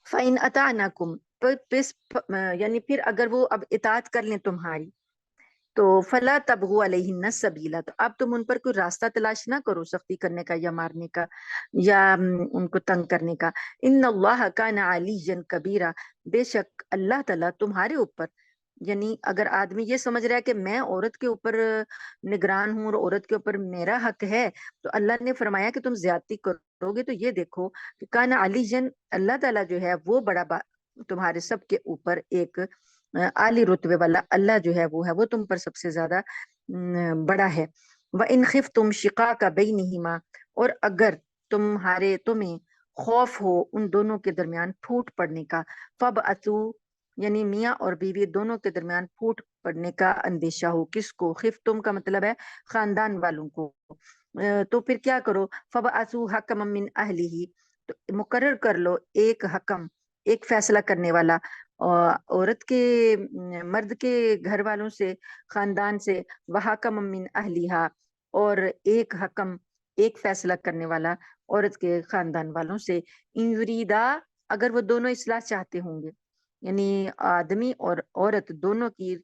فَإِنْ أَطَعْنَكُمْ، یعنی پھر اگر وہ اب اطاعت کر لیں تمہاری، تو فلا تبغوا علیہن السبیلا، تو اب تم ان پر کوئی راستہ تلاش نہ کرو سختی کرنے کا یا مارنے کا یا ان کو تنگ کرنے کا. ان اللہ کان علیا کبیرا، بے شک اللہ تعالیٰ تمہارے اوپر، یعنی اگر آدمی یہ سمجھ رہا ہے کہ میں عورت کے اوپر نگران ہوں اور عورت کے اوپر میرا حق ہے، تو اللہ نے فرمایا کہ تم زیادتی کرو گے. تو یہ دیکھو کہ کان علیا، اللہ تعالیٰ جو ہے وہ تمہارے سب کے اوپر ایک عالی رتبے والا اللہ جو ہے وہ تم پر سب سے زیادہ بڑا ہے. وَإِنْ خِفْتُمْ شِقَاقَ بَيْنِهِمَا، اور اگر تمہیں خوف ہو ان دونوں کے درمیان پھوٹ پڑنے کا. فَبْعَثُوا، یعنی میاں اور بیوی دونوں کے درمیان پھوٹ پڑنے کا اندیشہ ہو. کس کو؟ خفتم کا مطلب ہے خاندان والوں کو. تو پھر کیا کرو؟ فَبْعَثُوا حَكَمًا مِّنْ أَهْلِهِ، تو مقرر کر لو ایک حکم، ایک فیصلہ کرنے والا عورت کے مرد کے گھر والوں سے، خاندان سے. وَحَكَمًا مِّنْ أَهْلِهَا، اور ایک حکم، ایک فیصلہ کرنے والا عورت کے خاندان والوں سے. ان یریدا، اگر وہ دونوں اصلاح چاہتے ہوں گے، یعنی آدمی اور عورت دونوں کی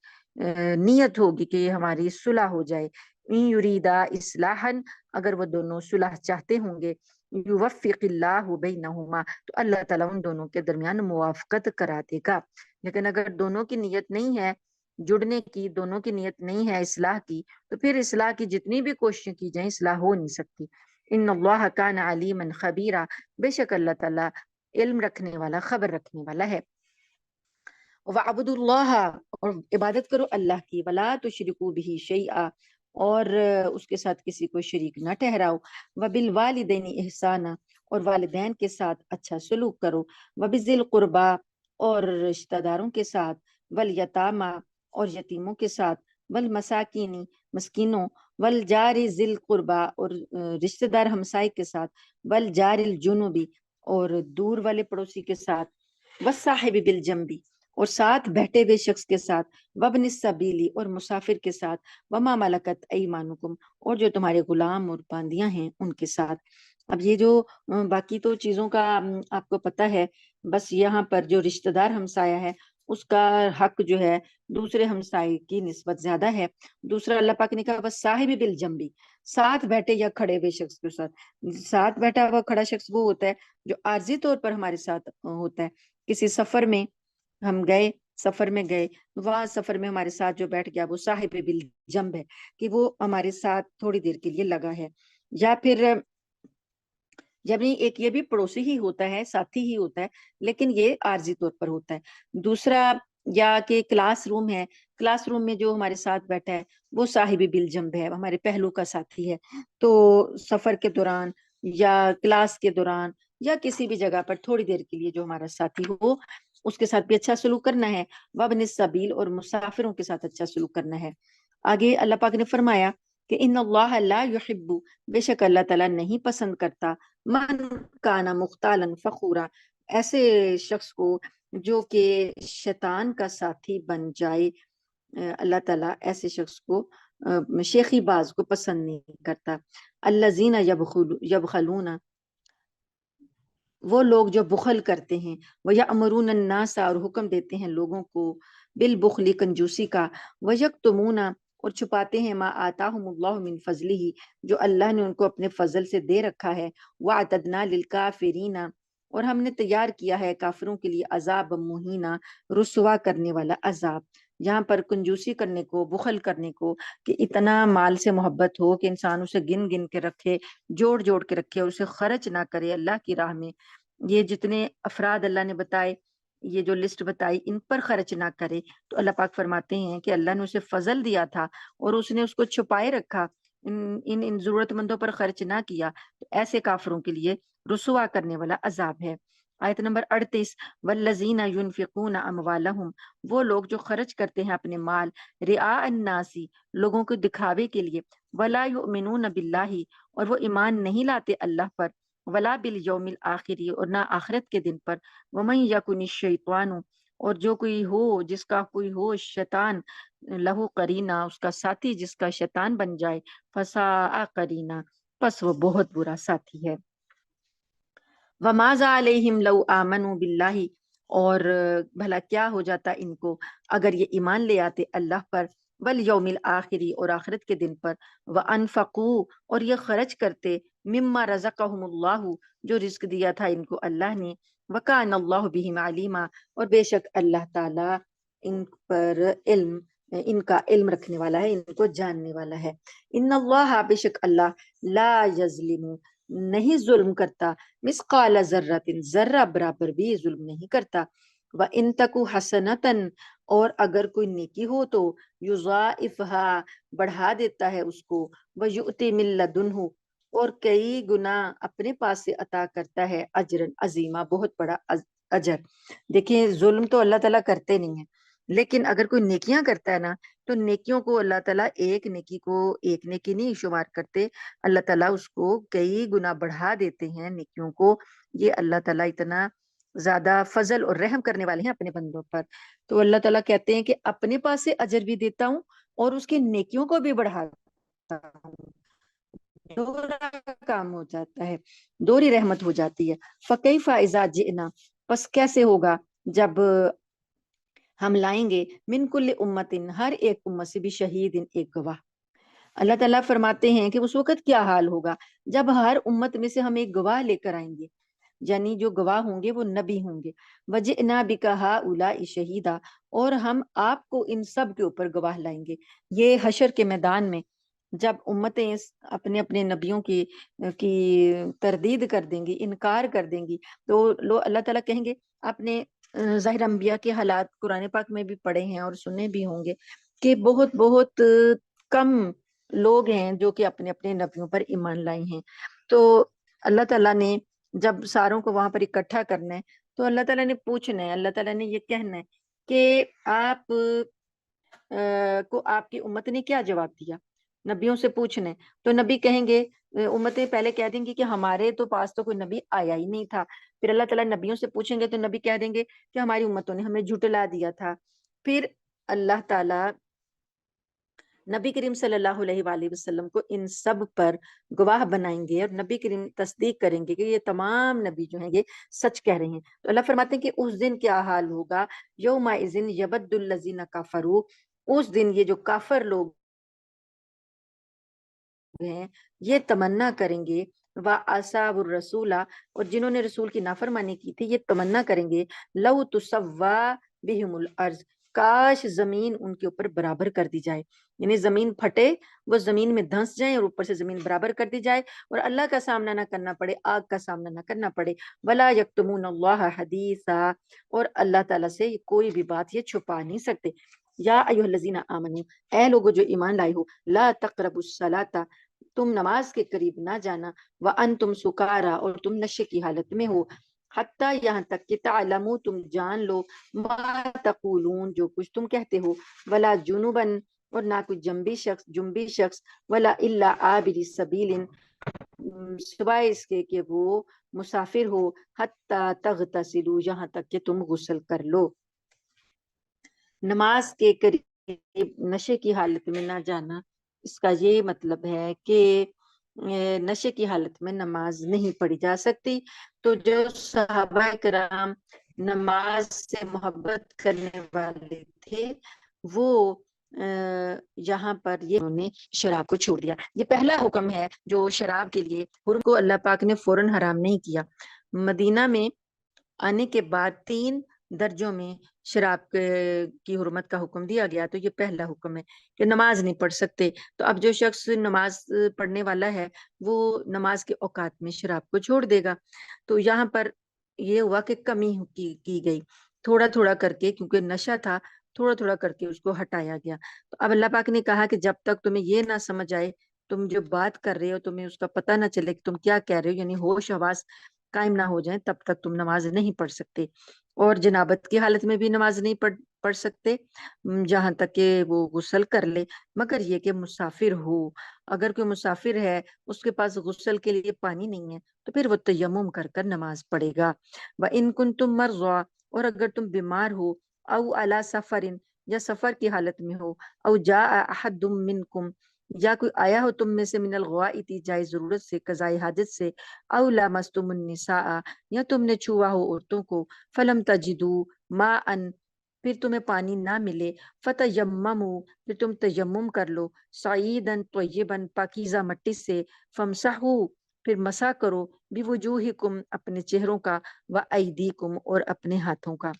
نیت ہوگی کہ یہ ہماری صلح ہو جائے. ان یریدا اصلاحا، اگر وہ دونوں صلح چاہتے ہوں گے. یوفق اللہ بینہما، تو اللہ تعالیٰ ان دونوں کے درمیان موافقت کرا دے گا. لیکن اگر دونوں کی نیت نہیں ہے جڑنے کی دونوں کی نیت نہیں ہے اصلاح کی، تو پھر اصلاح کی جتنی بھی کوششیں کی جائیں اصلاح ہو نہیں سکتی۔ ان اللہ کان علیما خبیرا، بے شک اللہ تعالیٰ علم رکھنے والا، خبر رکھنے والا ہے۔ وَعَبُدُ اللَّهَ، اور عبادت کرو اللہ کی، وَلَا تُشْرِكُوا بِهِ شَيْئًا، اور اس کے ساتھ کسی کو شریک نہ ٹھہراؤ۔ وَبِالْوَالِدَيْنِ إِحْسَانًا، اور والدین کے ساتھ اچھا سلوک کرو۔ وَبِذِي الْقُرْبَى، اور رشتہ داروں کے ساتھ، وَالْيَتَامَى، اور یتیموں کے ساتھ، وَالْمَسَاكِينِ، مسکینوں، وَالْجَارِ ذِي الْقُرْبَى، اور رشتہ دار ہمسائے کے ساتھ، وَالْجَارِ الْجُنُبِ، اور دور والے پڑوسی کے ساتھ، وَالصَّاحِبِ بِالْجَنبِ، اور ساتھ بیٹھے ہوئے شخص کے ساتھ، وابن السبیلی، اور مسافر کے ساتھ، وما ملکت ایمانکم، اور جو تمہارے غلام اور باندیاں ہیں ان کے ساتھ۔ اب یہ جو باقی تو چیزوں کا آپ کو پتہ ہے، بس یہاں پر جو رشتہ دار ہمسایہ ہے اس کا حق جو ہے دوسرے ہمسائے کی نسبت زیادہ ہے۔ دوسرا اللہ پاک نے کہا بس صاحب بالجنبی، ساتھ بیٹھے یا کھڑے ہوئے شخص کے ساتھ۔ ساتھ بیٹھا ہوا کھڑا شخص وہ ہوتا ہے جو عارضی طور پر ہمارے ساتھ ہوتا ہے۔ کسی سفر میں ہم گئے، سفر میں گئے، وہاں سفر میں ہمارے ساتھ جو بیٹھ گیا وہ صاحب بالجنب ہے، کہ وہ ہمارے ساتھ تھوڑی دیر کے لیے لگا ہے۔ یا پھر جب ایک یہ بھی پڑوسی ہی ہوتا ہے، ساتھی ہی ہوتا ہے، لیکن یہ عارضی طور پر ہوتا ہے۔ دوسرا یا کہ کلاس روم ہے، کلاس روم میں جو ہمارے ساتھ بیٹھا ہے وہ صاحب بالجنب ہے، ہمارے پہلو کا ساتھی ہے۔ تو سفر کے دوران یا کلاس کے دوران یا کسی بھی جگہ پر تھوڑی دیر کے لیے جو ہمارا ساتھی ہو اس کے ساتھ بھی اچھا سلوک کرنا ہے۔ وابن السبیل، اور مسافروں کے ساتھ اچھا سلوک کرنا ہے۔ آگے اللہ پاک نے فرمایا کہ ان اللہ لا یحب، بے شک اللہ تعالیٰ نہیں پسند کرتا، من کانا مختالا فخورا، ایسے شخص کو جو کہ شیطان کا ساتھی بن جائے۔ اللہ تعالیٰ ایسے شخص کو شیخی باز کو پسند نہیں کرتا۔ الذین یبخلون، وہ لوگ جو بخل کرتے ہیں، وَيَأْمُرُونَ النَّاسَ، اور حکم دیتے ہیں لوگوں کو، بالبخل، کنجوسی کا، وَيَكْتُمُونَ، اور چھپاتے ہیں، ما آتاہم اللہ من فضلہ، جو اللہ نے ان کو اپنے فضل سے دے رکھا ہے، وَأَعْتَدْنَا لِلْكَافِرِينَ، اور ہم نے تیار کیا ہے کافروں کے لیے عذاب مہینہ، رسوا کرنے والا عذاب۔ یہاں پر کنجوسی کرنے کو، بخل کرنے کو، کہ اتنا مال سے محبت ہو کہ انسان اسے گن گن کے رکھے، جوڑ جوڑ کے رکھے، اور اسے خرچ نہ کرے اللہ کی راہ میں۔ یہ جتنے افراد اللہ نے بتائے، یہ جو لسٹ بتائی، ان پر خرچ نہ کرے، تو اللہ پاک فرماتے ہیں کہ اللہ نے اسے فضل دیا تھا اور اس نے اس کو چھپائے رکھا، ان ضرورت مندوں پر خرچ نہ کیا، تو ایسے کافروں کے لیے رسوا کرنے والا عذاب ہے۔ آیت نمبر 38، والذین ينفقون اموالهم، وہ لوگ جو خرچ کرتے ہیں اپنے مال، رعاء الناس، لوگوں کو دکھاوے کے لیے، ولا یؤمنون باللہ، اور وہ ایمان نہیں لاتے اللہ پر، ولا بالیوم الآخر، اور نہ آخرت کے دن پر، ومن یکن الشیطان، اور جو کوئی ہو، جس کا کوئی ہو شیطان، لہو قرینا، اس کا ساتھی جس کا شیطان بن جائے، فساء قرینا، پس وہ بہت برا ساتھی ہے۔ وَمَاذَا عَلَيْهِمْ لَوْ آمَنُوا بِاللَّهِ، اور بھلا کیا ہو جاتا ان کو اگر یہ ایمان لے آتے اللہ پر، وَالْيَوْمِ الْآخِرِ، اور آخرت کے دن پر، وَأَنفَقُوا، اور یہ خرچ کرتے، مِمَّا رَزَقَهُمُ اللَّهُ، جو رزق دیا تھا ان کو اللہ نے، وَكَانَ اللَّهُ بِهِمْ عَلِيمًا، اور بے شک اللہ تعالی ان پر ان کا علم رکھنے والا ہے، ان کو جاننے والا ہے۔ ان اللہ، بے شک اللہ، لا یظلم، نہیں ظلم کرتا، مثقال ذرۃ، ذرہ برابر بھی ظلم نہیں کرتا۔ وَإِن تَكُ حَسَنَةً، اور اگر کوئی نیکی ہو تو، یضاعفها، بڑھا دیتا ہے اس کو، وَيُؤْتِ مِن لَدُنْهُ، اور کئی گنا اپنے پاس سے عطا کرتا ہے، اجرا عظیما، بہت بڑا اجر۔ دیکھیں ظلم تو اللہ تعالیٰ کرتے نہیں ہیں، لیکن اگر کوئی نیکیاں کرتا ہے نا، تو نیکیوں کو اللہ تعالیٰ ایک نیکی کو ایک نیکی نہیں شمار کرتے، اللہ تعالیٰ اس کو کئی گنا بڑھا دیتے ہیں نیکیوں کو۔ یہ اللہ تعالیٰ اتنا زیادہ فضل اور رحم کرنے والے ہیں اپنے بندوں پر۔ تو اللہ تعالیٰ کہتے ہیں کہ اپنے پاس سے اجر بھی دیتا ہوں اور اس کی نیکیوں کو بھی بڑھاتا ہوں، دوہرا کام ہو جاتا ہے، دوہری رحمت ہو جاتی ہے۔ فَكَيْفَ إِذَا جِئْنَا، پس کیسے ہوگا جب ہم لائیں گے، من کل امتن، ہر ایک امت سے بھی، شہید، ایک گواہ۔ اللہ تعالیٰ فرماتے ہیں کہ اس وقت کیا حال ہوگا جب ہر امت میں سے ہم ایک گواہ لے کر آئیں گے۔ یعنی جو گواہ ہوں گے وہ نبی ہوں گے. وجئنا بک ہؤلاء شہیدا، اور ہم آپ کو ان سب کے اوپر گواہ لائیں گے. یہ حشر کے میدان میں جب امتیں اپنے اپنے نبیوں کی تردید کر دیں گی، انکار کر دیں گی، تو اللہ تعالیٰ کہیں گے اپنے ظاہر انبیاء کے حالات قرآن پاک میں بھی پڑھے ہیں اور سنے بھی ہوں گے کہ بہت بہت کم لوگ ہیں جو کہ اپنے اپنے نبیوں پر ایمان لائے ہیں. تو اللہ تعالیٰ نے جب ساروں کو وہاں پر اکٹھا کرنا ہے تو اللہ تعالیٰ نے پوچھنا ہے، اللہ تعالیٰ نے یہ کہنا ہے کہ آپ کو آپ کی امت نے کیا جواب دیا. نبیوں سے پوچھنا ہے تو نبی کہیں گے، امتیں پہلے کہہ دیں گی کہ ہمارے تو پاس تو کوئی نبی آیا ہی نہیں تھا. پھر اللہ تعالیٰ نبیوں سے پوچھیں گے تو نبی کہہ دیں گے کہ ہماری امتوں نے ہمیں جھٹلا دیا تھا. پھر اللہ تعالیٰ نبی کریم صلی اللہ علیہ وآلہ وسلم کو ان سب پر گواہ بنائیں گے اور نبی کریم تصدیق کریں گے کہ یہ تمام نبی جو ہیں یہ سچ کہہ رہے ہیں. تو اللہ فرماتے ہیں کہ اس دن کیا حال ہوگا، یومئذ یود الذین کفروا، اس دن یہ جو کافر لوگ ہیں یہ تمنا کریں گے، وَأَصْحَابُ الرَّسُولَ، اور جنہوں نے رسول کی نافرمانی کی تھی یہ تمنا کریں گے، لَوْ تُسَوَّى بِهِمُ الْأَرْضُ، کاش زمین ان کے اوپر برابر کر دی جائے. یعنی زمین پھٹے، وہ زمین میں دھنس جائیں اور اوپر سے زمین برابر کر دی جائے اور اللہ کا سامنا نہ کرنا پڑے، آگ کا سامنا نہ کرنا پڑے. وَلَا يَكْتُمُونَ اللَّهَ حَدِيثًا، اور اللہ تعالیٰ سے کوئی بھی بات یہ چھپا نہیں سکتے. یا ایھا الذین آمنوا، اے لوگو جو ایمان لائے ہو، لا تقربوا الصلاۃ، تم نماز کے قریب نہ جانا، وانتم سکارا، اور تم نشے کی حالت میں ہو، حتیٰ یہاں تک کہ تعلموا، تم جان لو، ما تقولون، جو کچھ تم کہتے ہو، ولا جنوبن، اور نہ کوئی جنبی شخص، ولا الا عابر سبیل، سوائے اس کے کہ وہ مسافر ہو، حتیٰ تغتسلوا، یہاں تک کہ تم غسل کر لو. نماز کے قریب نشے کی حالت میں نہ جانا، اس کا یہ مطلب ہے کہ نشے کی حالت میں نماز نہیں پڑھی جا سکتی. تو جو صحابہ کرام نماز سے محبت کرنے والے تھے وہ یہاں پر یہ انہوں نے شراب کو چھوڑ دیا. یہ پہلا حکم ہے جو شراب کے لیے، حرم کو اللہ پاک نے فوراً حرام نہیں کیا. مدینہ میں آنے کے بعد 3 درجوں میں شراب کی حرمت کا حکم دیا گیا. تو یہ پہلا حکم ہے کہ نماز نہیں پڑھ سکتے. تو اب جو شخص نماز پڑھنے والا ہے وہ نماز کے اوقات میں شراب کو چھوڑ دے گا. تو یہاں پر یہ ہوا کہ کمی کی گئی تھوڑا تھوڑا کر کے، کیونکہ نشہ تھا، تھوڑا تھوڑا کر کے اس کو ہٹایا گیا. تو اب اللہ پاک نے کہا کہ جب تک تمہیں یہ نہ سمجھ آئے، تم جو بات کر رہے ہو تمہیں اس کا پتہ نہ چلے کہ تم کیا کہہ رہے ہو، یعنی ہوش حواس قائم نہ ہو جائیں، تب تک تم نماز نہیں پڑھ سکتے. اور جنابت کی حالت میں بھی نماز نہیں پڑھ سکتے جہاں تک کہ وہ غسل کر لے، مگر یہ کہ مسافر ہو. اگر کوئی مسافر ہے، اس کے پاس غسل کے لیے پانی نہیں ہے، تو پھر وہ تیمم کر کر نماز پڑھے گا. وَإِن كُنتُم مَرْضَىٰ، اور اگر تم بیمار ہو، او علی سفر، یا سفر کی حالت میں ہو، او جاء احد منکم، یا کوئی آیا ہو تم میں سے، من الغائط، جائے ضرورت سے، قضاء حاجت سے، او لامستم النساء، یا تم نے چھوا ہو عورتوں کو، فلم تجدوا ماء، پھر تمہیں پانی نہ ملے، فتیمموا، پھر تم تیمم کر لو، صعیدا طیبا، پاکیزہ مٹی سے، فامسحوا، پھر مسح کرو، بوجوہکم، اپنے چہروں کا، وایدیکم، اور اپنے ہاتھوں کا.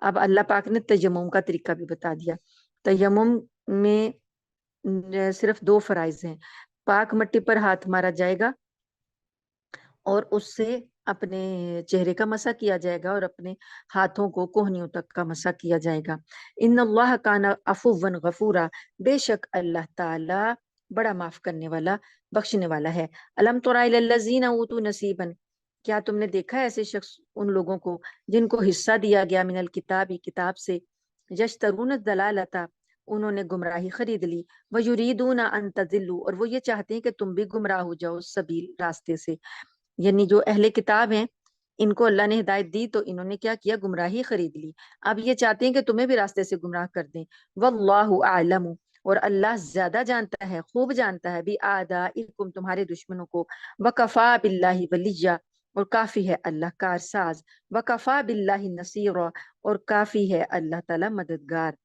اب اللہ پاک نے تیمم کا طریقہ بھی بتا دیا. تیمم میں صرف 2 فرائض ہیں. پاک مٹی پر ہاتھ مارا جائے گا اور اس سے اپنے چہرے کا مسح کیا جائے گا اور اپنے ہاتھوں کو کوہنیوں تک کا مسح کیا جائے گا. ان اللہ کان عفوا غفورا، بے شک اللہ تعالی بڑا معاف کرنے والا، بخشنے والا ہے. الم تر الی الذین اوتوا نصیبا، کیا تم نے دیکھا ایسے شخص، ان لوگوں کو جن کو حصہ دیا گیا، من الکتاب، کتاب سے، یشترون الضلالۃ، انہوں نے گمراہی خرید لی، ویریدون ان تضلوا، اور وہ یہ چاہتے ہیں کہ تم بھی گمراہ ہو جاؤ، سبیل، راستے سے. یعنی جو اہل کتاب ہیں ان کو اللہ نے ہدایت دی تو انہوں نے کیا کیا، گمراہی خرید لی. اب یہ چاہتے ہیں کہ تمہیں بھی راستے سے گمراہ کر دیں. واللہ اعلم، اور اللہ زیادہ جانتا ہے، خوب جانتا ہے، بِأَعْدَائِكُمْ، تمہارے دشمنوں کو، وَكَفَى بِاللَّهِ وَلِيًّا، اور کافی ہے اللہ کارساز، وَكَفَى بِاللَّهِ نَصِيرًا، اور کافی ہے اللہ تعالی مددگار.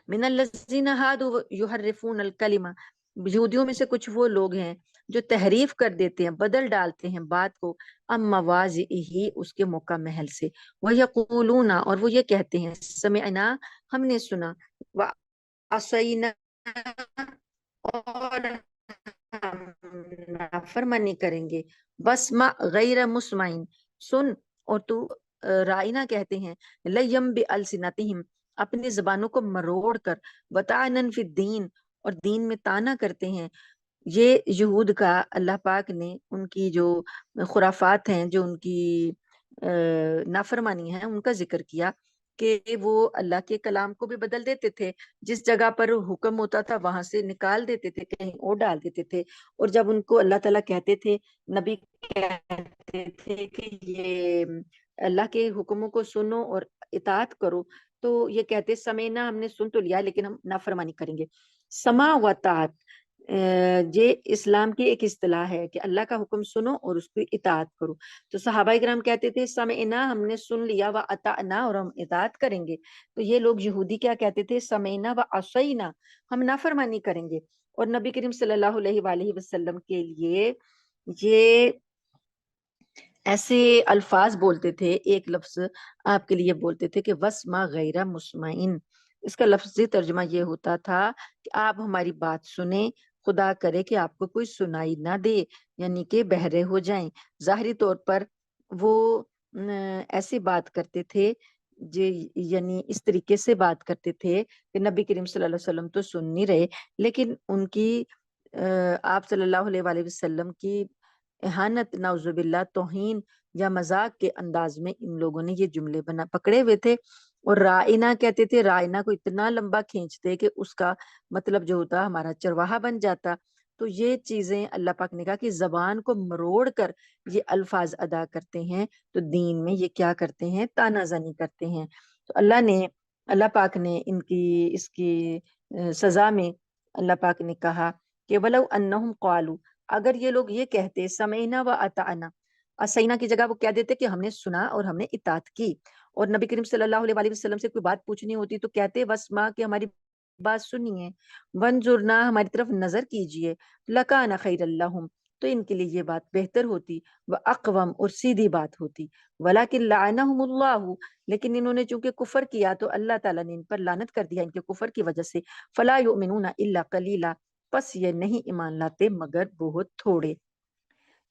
من الذین ہادوا یحرفون الکلمہ، یہودیوں میں سے کچھ وہ لوگ ہیں جو تحریف کر دیتے ہیں، بدل ڈالتے ہیں بات کو، ام مواضعہ اس کے موقع محل سے، وَيَقُولُونَ اور وہ یہ کہتے ہیں، سمعنا ہم نے سنا، وَعَصَيْنَا اور ہم نافرمانی کریں گے، وَاسْمَعْ غَيْرَ مُسْمَعٍ سن اور تو رائنا کہتے ہیں، لَيَّمْ بِأَلْسِنَتِهِمْ اپنی زبانوں کو مروڑ کر، وَطَعْنًا فِي الدِّينِ اور دین میں طعنہ کرتے ہیں۔ یہ یہود کا اللہ پاک نے ان کی جو خرافات ہیں، جو ان کی نافرمانی ہے، ان کا ذکر کیا کہ وہ اللہ کے کلام کو بھی بدل دیتے تھے، جس جگہ پر حکم ہوتا تھا وہاں سے نکال دیتے تھے، کہیں اور ڈال دیتے تھے، اور جب ان کو اللہ تعالیٰ کہتے تھے، نبی کہتے تھے کہ یہ اللہ کے حکموں کو سنو اور اطاعت کرو، تو یہ کہتے سمینا ہم نے سن تو لیا لیکن ہم نافرمانی کریں گے۔ سما و طاعت یہ اسلام کی ایک اصطلاح ہے کہ اللہ کا حکم سنو اور اس کی اطاعت کرو۔ تو صحابہ کرام کہتے تھے سمعنا ہم نے سن لیا، و اطعنا اور ہم اطاعت کریں گے۔ تو یہ لوگ یہودی کیا کہتے تھے، سمعنا و عصینا ہم نافرمانی کریں گے۔ اور نبی کریم صلی اللہ علیہ وآلہ وسلم کے لیے یہ ایسے الفاظ بولتے تھے، ایک لفظ آپ کے لیے بولتے تھے کہ وَاسْمَعْ غَيْرَ مُسْمَعٍ، اس کا لفظی ترجمہ یہ ہوتا تھا کہ آپ ہماری بات سنیں، خدا کرے کہ آپ کو کوئی سنائی نہ دے، یعنی کہ بہرے ہو جائیں۔ ظاہری طور پر وہ ایسی بات کرتے تھے، یعنی اس طریقے سے بات کرتے تھے کہ نبی کریم صلی اللہ علیہ وسلم تو سن نہیں رہے، لیکن ان کی آپ صلی اللہ علیہ وآلہ وسلم کی احانت، نعوذ باللہ توہین یا مذاق کے انداز میں ان لوگوں نے یہ جملے پکڑے ہوئے تھے۔ اور رائنا کہتے تھے، رائنا کو اتنا لمبا کھینچتے کہ اس کا مطلب جو ہوتا ہمارا چرواہا بن جاتا۔ تو یہ چیزیں اللہ پاک نے کہا کہ زبان کو مروڑ کر یہ الفاظ ادا کرتے ہیں، تو دین میں یہ کیا کرتے ہیں، تانا زنی کرتے ہیں۔ تو اللہ پاک نے ان کی اس کی سزا میں اللہ پاک نے کہا کہ وَلَوْ أَنَّهُمْ قَالُوا اگر یہ لوگ یہ کہتے سمعنا و اطعنا، اسینا کی جگہ وہ کہہ دیتے کہ ہم نے سنا اور ہم نے اطاعت کی، اور نبی کریم صلی اللہ علیہ وآلہ وسلم سے کوئی بات پوچھنی ہوتی تو کہتے واسما کہ ہماری بات سنیے، وانظرنا ہماری طرف نظر کیجئے، لکان خیر اللہم تو ان کے لیے یہ بات بہتر ہوتی، واقوم اور سیدھی بات ہوتی، ولکن لعنہم اللہ لیکن انہوں نے چونکہ کفر کیا تو اللہ تعالیٰ نے ان پر لعنت کر دیا ان کے کفر کی وجہ سے، فلا یؤمنون الا قلیلا پس یہ نہیں ایمان لاتے مگر بہت تھوڑے۔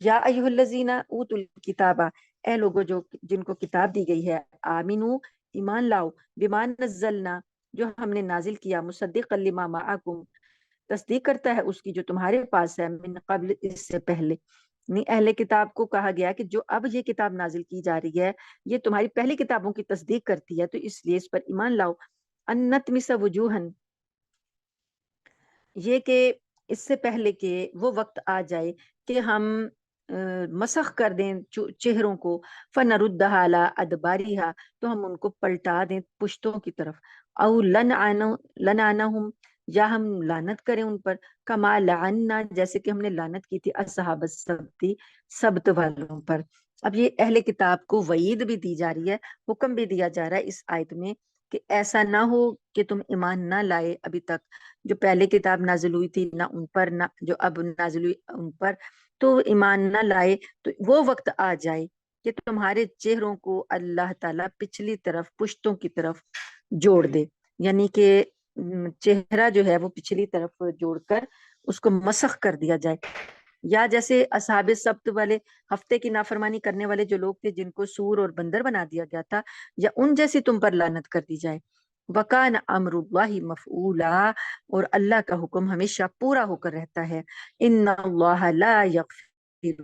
یا ایھا الذین اوتوا الکتاب اے لوگوں جو جن کو کتاب دی گئی ہے، آمنو ایمان لاؤ، بما نزلنا جو ہم نے نازل کیا، مصدقا لما معکم تصدیق کرتا ہے اس کی جو تمہارے پاس ہے، من قبل اس سے پہلے۔ اہل کتاب کو کہا گیا کہ جو اب یہ کتاب نازل کی جا رہی ہے یہ تمہاری پہلی کتابوں کی تصدیق کرتی ہے، تو اس لیے اس پر ایمان لاؤ۔ ان نطمس وجوہن یہ کہ اس سے پہلے کہ وہ وقت آ جائے کہ ہم مسخ کر دیں چہروں کو، فنردھا علی ادبارہا تو ہم ان کو پلٹا دیں پشتوں کی طرف، او لنعنہم یا ہم لعنت کریں ان پر، کما لعنا جیسے کہ ہم نے لعنت کی تھی اصحاب السبت سبت والوں پر۔ اب یہ اہل کتاب کو وعید بھی دی جا رہی ہے، حکم بھی دیا جا رہا ہے اس آیت میں کہ ایسا نہ ہو کہ تم ایمان نہ لائے ابھی تک، جو پہلے کتاب نازل ہوئی تھی نہ ان پر، نہ جو اب نازل ہوئی ان پر، تو ایمان نہ لائے تو وہ وقت آ جائے کہ تمہارے چہروں کو اللہ تعالیٰ پچھلی طرف پشتوں کی طرف جوڑ دے، یعنی کہ چہرہ جو ہے وہ پچھلی طرف جوڑ کر اس کو مسخ کر دیا جائے، یا جیسے اصحاب سبت والے ہفتے کی نافرمانی کرنے والے جو لوگ تھے جن کو سور اور بندر بنا دیا گیا تھا، یا ان جیسی تم پر لعنت کر دی جائے۔ وکان امر اللہ مفعولا اور اللہ کا حکم ہمیشہ پورا ہو کر رہتا ہے، ان اللہ لا یغفر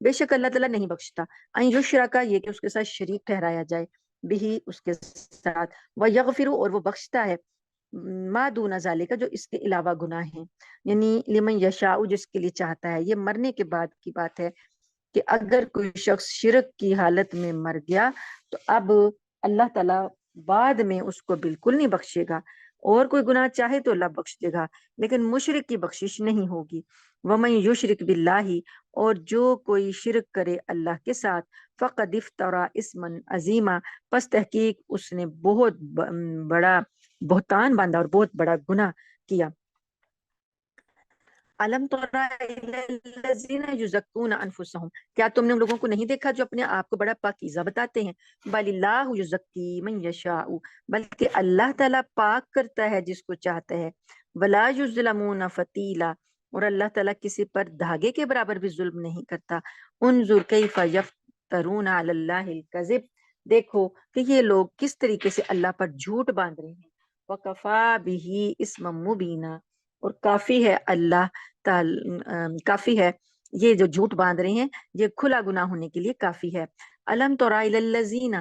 بے شک اللہ تعالیٰ نہیں بخشتا، ان یشرک یہ کہ اس کے ساتھ شریک ٹھہرایا جائے، بھی اس کے ساتھ، ویغفر اور وہ بخشتا ہے، ما دون ذالک جو اس کے علاوہ گناہ ہیں، یعنی لمن یشاء جس کے لیے چاہتا ہے۔ یہ مرنے کے بعد کی بات ہے کہ اگر کوئی شخص شرک کی حالت میں مر گیا تو اب اللہ تعالیٰ بعد میں اس کو بالکل نہیں بخشے گا، اور کوئی گناہ چاہے تو اللہ بخش دے گا لیکن مشرک کی بخشش نہیں ہوگی۔ ومن یشرک باللہ اور جو کوئی شرک کرے اللہ کے ساتھ، فقد افترا اسما عظیما پس تحقیق اس نے بہت بڑا بہتان باندھا اور بہت بڑا گناہ کیا۔ الم تر الی الذین یزکون انفسہم، کیا تم نے ان لوگوں کو نہیں دیکھا جو اپنے آپ کو بڑا پاکیزہ بتاتے ہیں؟ بل اللہ یزکی من یشاء، بلکہ اللہ تعالیٰ پاک کرتا ہے جس کو چاہتا ہے، ولا یظلمون فتیلا، اور اللہ تعالیٰ کسی پر دھاگے کے برابر بھی ظلم نہیں کرتا۔ انظر کیف یفترون علی اللہ الکذب، دیکھو کہ یہ لوگ کس طریقے سے اللہ پر جھوٹ باندھ رہے ہیں۔ وکفا بہ اسما مبینا، اور کافی ہے اللہ کافی ہے، یہ جو جھوٹ باندھ رہے ہیں یہ کھلا گناہ ہونے کے لیے کافی ہے۔ الم تری الی الذین،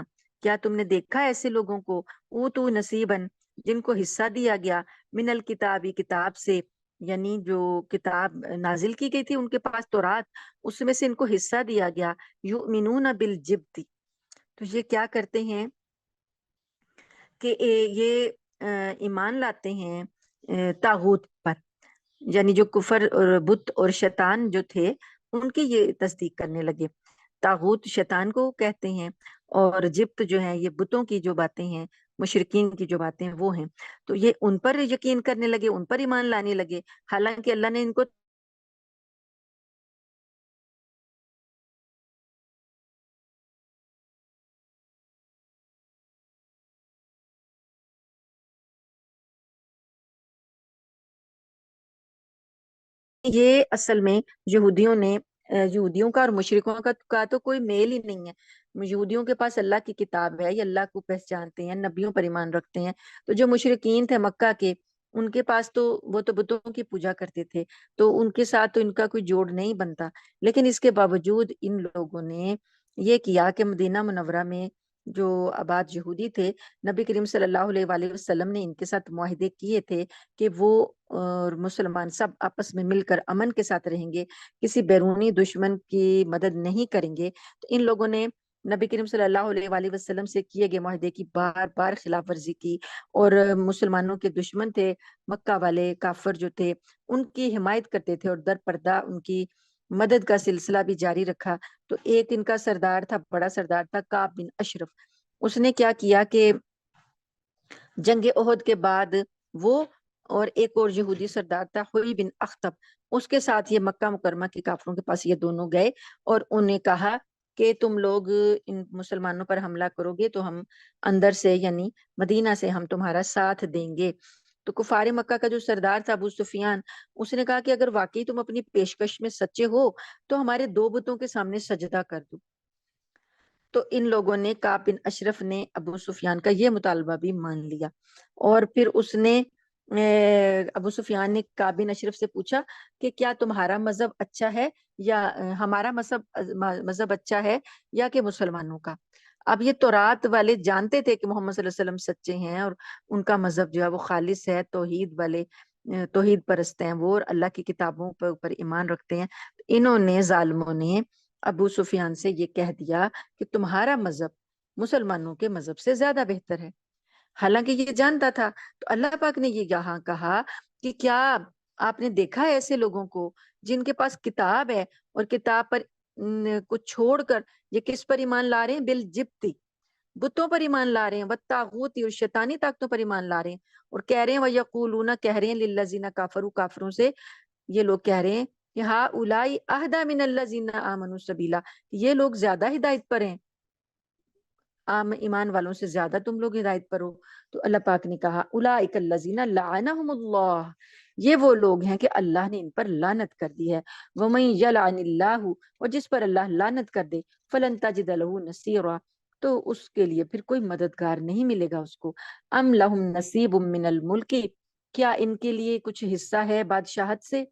کیا تم نے دیکھا ایسے لوگوں کو، اوتو نصیباً، جن کو حصہ دیا گیا، من الکتابی، کتاب سے، یعنی جو کتاب نازل کی گئی تھی ان کے پاس تورات، اس میں سے ان کو حصہ دیا گیا، یؤمنون بالجبت، تو یہ کیا کرتے ہیں کہ یہ ایمان لاتے ہیں طاغوت پر، یعنی جو کفر اور بت اور شیطان جو تھے ان کی یہ تصدیق کرنے لگے۔ طاغوت شیطان کو کہتے ہیں، اور جبت جو ہے یہ بتوں کی جو باتیں ہیں، مشرکین کی جو باتیں ہیں وہ ہیں، تو یہ ان پر یقین کرنے لگے، ان پر ایمان لانے لگے، حالانکہ اللہ نے ان کو یہ اصل میں یہودیوں کا اور مشرکوں کا تو کوئی میل ہی نہیں ہے۔ یہودیوں کے پاس اللہ کی کتاب ہے، یہ اللہ کو پہچانتے ہیں، نبیوں پر ایمان رکھتے ہیں، تو جو مشرکین تھے مکہ کے، ان کے پاس تو وہ تو بتوں کی پوجا کرتے تھے، تو ان کے ساتھ تو ان کا کوئی جوڑ نہیں بنتا۔ لیکن اس کے باوجود ان لوگوں نے یہ کیا کہ مدینہ منورہ میں جو آباد یہودی تھے، نبی کریم صلی اللہ علیہ وآلہ وسلم نے ان کے ساتھ معاہدے کیے تھے کہ وہ اور مسلمان سب آپس میں مل کر امن کے ساتھ رہیں گے، کسی بیرونی دشمن کی مدد نہیں کریں گے۔ تو ان لوگوں نے نبی کریم صلی اللہ علیہ وآلہ وسلم سے کیے گئے معاہدے کی بار بار خلاف ورزی کی، اور مسلمانوں کے دشمن تھے مکہ والے کافر جو تھے، ان کی حمایت کرتے تھے اور در پردہ ان کی مدد کا سلسلہ بھی جاری رکھا۔ تو ایک ان کا سردار تھا، بڑا سردار تھا کعب بن اشرف، اس نے کیا کیا کہ جنگ احد کے بعد وہ اور ایک اور یہودی سردار تھا ہوئی بن اخطب، اس کے ساتھ یہ مکہ مکرمہ کے کافروں کے پاس یہ دونوں گئے، اور انہیں کہا کہ تم لوگ ان مسلمانوں پر حملہ کرو گے تو ہم اندر سے یعنی مدینہ سے ہم تمہارا ساتھ دیں گے۔ تو کفار مکہ کا جو سردار تھا ابو سفیان، اس نے کہا کہ اگر واقعی تم اپنی پیشکش میں سچے ہو تو ہمارے دو بتوں کے سامنے سجدہ کر دو۔ تو ان لوگوں نے کعب بن اشرف نے ابو سفیان کا یہ مطالبہ بھی مان لیا، اور پھر اس نے ابو سفیان نے کعب بن اشرف سے پوچھا کہ کیا تمہارا مذہب اچھا ہے یا ہمارا مذہب اچھا ہے یا کہ مسلمانوں کا؟ اب یہ تورات والے جانتے تھے کہ محمد صلی اللہ علیہ وسلم سچے ہیں، اور ان کا مذہب جو ہے وہ خالص ہے، توحید والے، توحید پرست ہیں وہ، اور اللہ کی کتابوں پر اوپر ایمان رکھتے ہیں۔ انہوں نے ظالموں نے ابو سفیان سے یہ کہہ دیا کہ تمہارا مذہب مسلمانوں کے مذہب سے زیادہ بہتر ہے، حالانکہ یہ جانتا تھا۔ تو اللہ پاک نے یہ یہاں کہا کہ کیا آپ نے دیکھا ہے ایسے لوگوں کو جن کے پاس کتاب ہے اور کتاب پر کچھ چھوڑ کر یہ کس پر ایمان لا رہے ہیں؟ بالجبتی، بتوں پر ایمان لا رہے ہیں، والطاغوت اور شیطانی طاقتوں پر ایمان لا رہے ہیں، اور کہہ رہے ہیں وَيَقُولُونَ، کہہ رہے ہیں لِلَّذِينَ كَفَرُوا، کافروں سے یہ لوگ کہہ رہے ہیں کہ هَؤُلَاءِ أَهْدَىٰ مِنَ الَّذِينَ آمَنُوا سَبِيلًا، یہ لوگ زیادہ ہدایت پر ہیں، عام ایمان والوں سے زیادہ تم لوگ ہدایت پر ہو۔ تو اللہ پاک نے کہا اولئک الذین لعنہم اللہ، یہ وہ لوگ ہیں کہ اللہ نے ان پر لعنت کر دی ہے۔ ومن یلعن اللہ، اور جس پر اللہ لعنت کر دے، فلن تجد له نصیرا، تو اس کے لیے پھر کوئی مددگار نہیں ملے گا اس کو۔ ام لہم نصیب من الملک، کیا ان کے لیے کچھ حصہ ہے بادشاہت سے،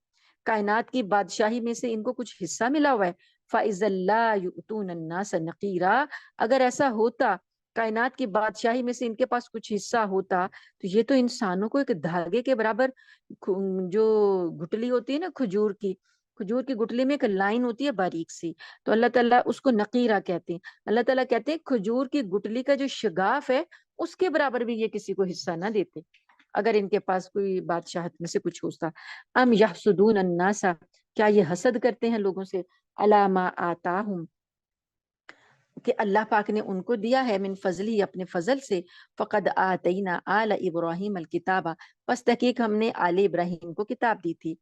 کائنات کی بادشاہی میں سے ان کو کچھ حصہ ملا ہوا ہے؟ فَإِذَا لَا يُؤْتُونَ النَّاسَ نَقِيرًا، اگر ایسا ہوتا کائنات کی بادشاہی میں سے ان کے پاس کچھ حصہ ہوتا، تو یہ تو انسانوں کو ایک دھاگے کے برابر جو گٹلی ہوتی ہے نا کھجور کی گٹلی میں ایک لائن ہوتی ہے باریک سی، تو اللہ تعالیٰ اس کو نقیرہ کہتے ہیں۔ اللہ تعالیٰ کہتے ہیں کھجور کی گٹلی کا جو شگاف ہے اس کے برابر بھی یہ کسی کو حصہ نہ دیتے اگر ان کے پاس کوئی بادشاہت میں سے کچھ ہوتا۔ ام یحسدون الناس، کیا یہ حسد کرتے ہیں لوگوں سے، علی ما آتاہم، کہ اللہ پاک نے ان کو دیا ہے، من فضل ہی، اپنے فضل سے، فقد آتینا آل ابراہیم الکتابہ، پس تحقیق ہم نے آل ابراہیم کو کتاب دی تھی،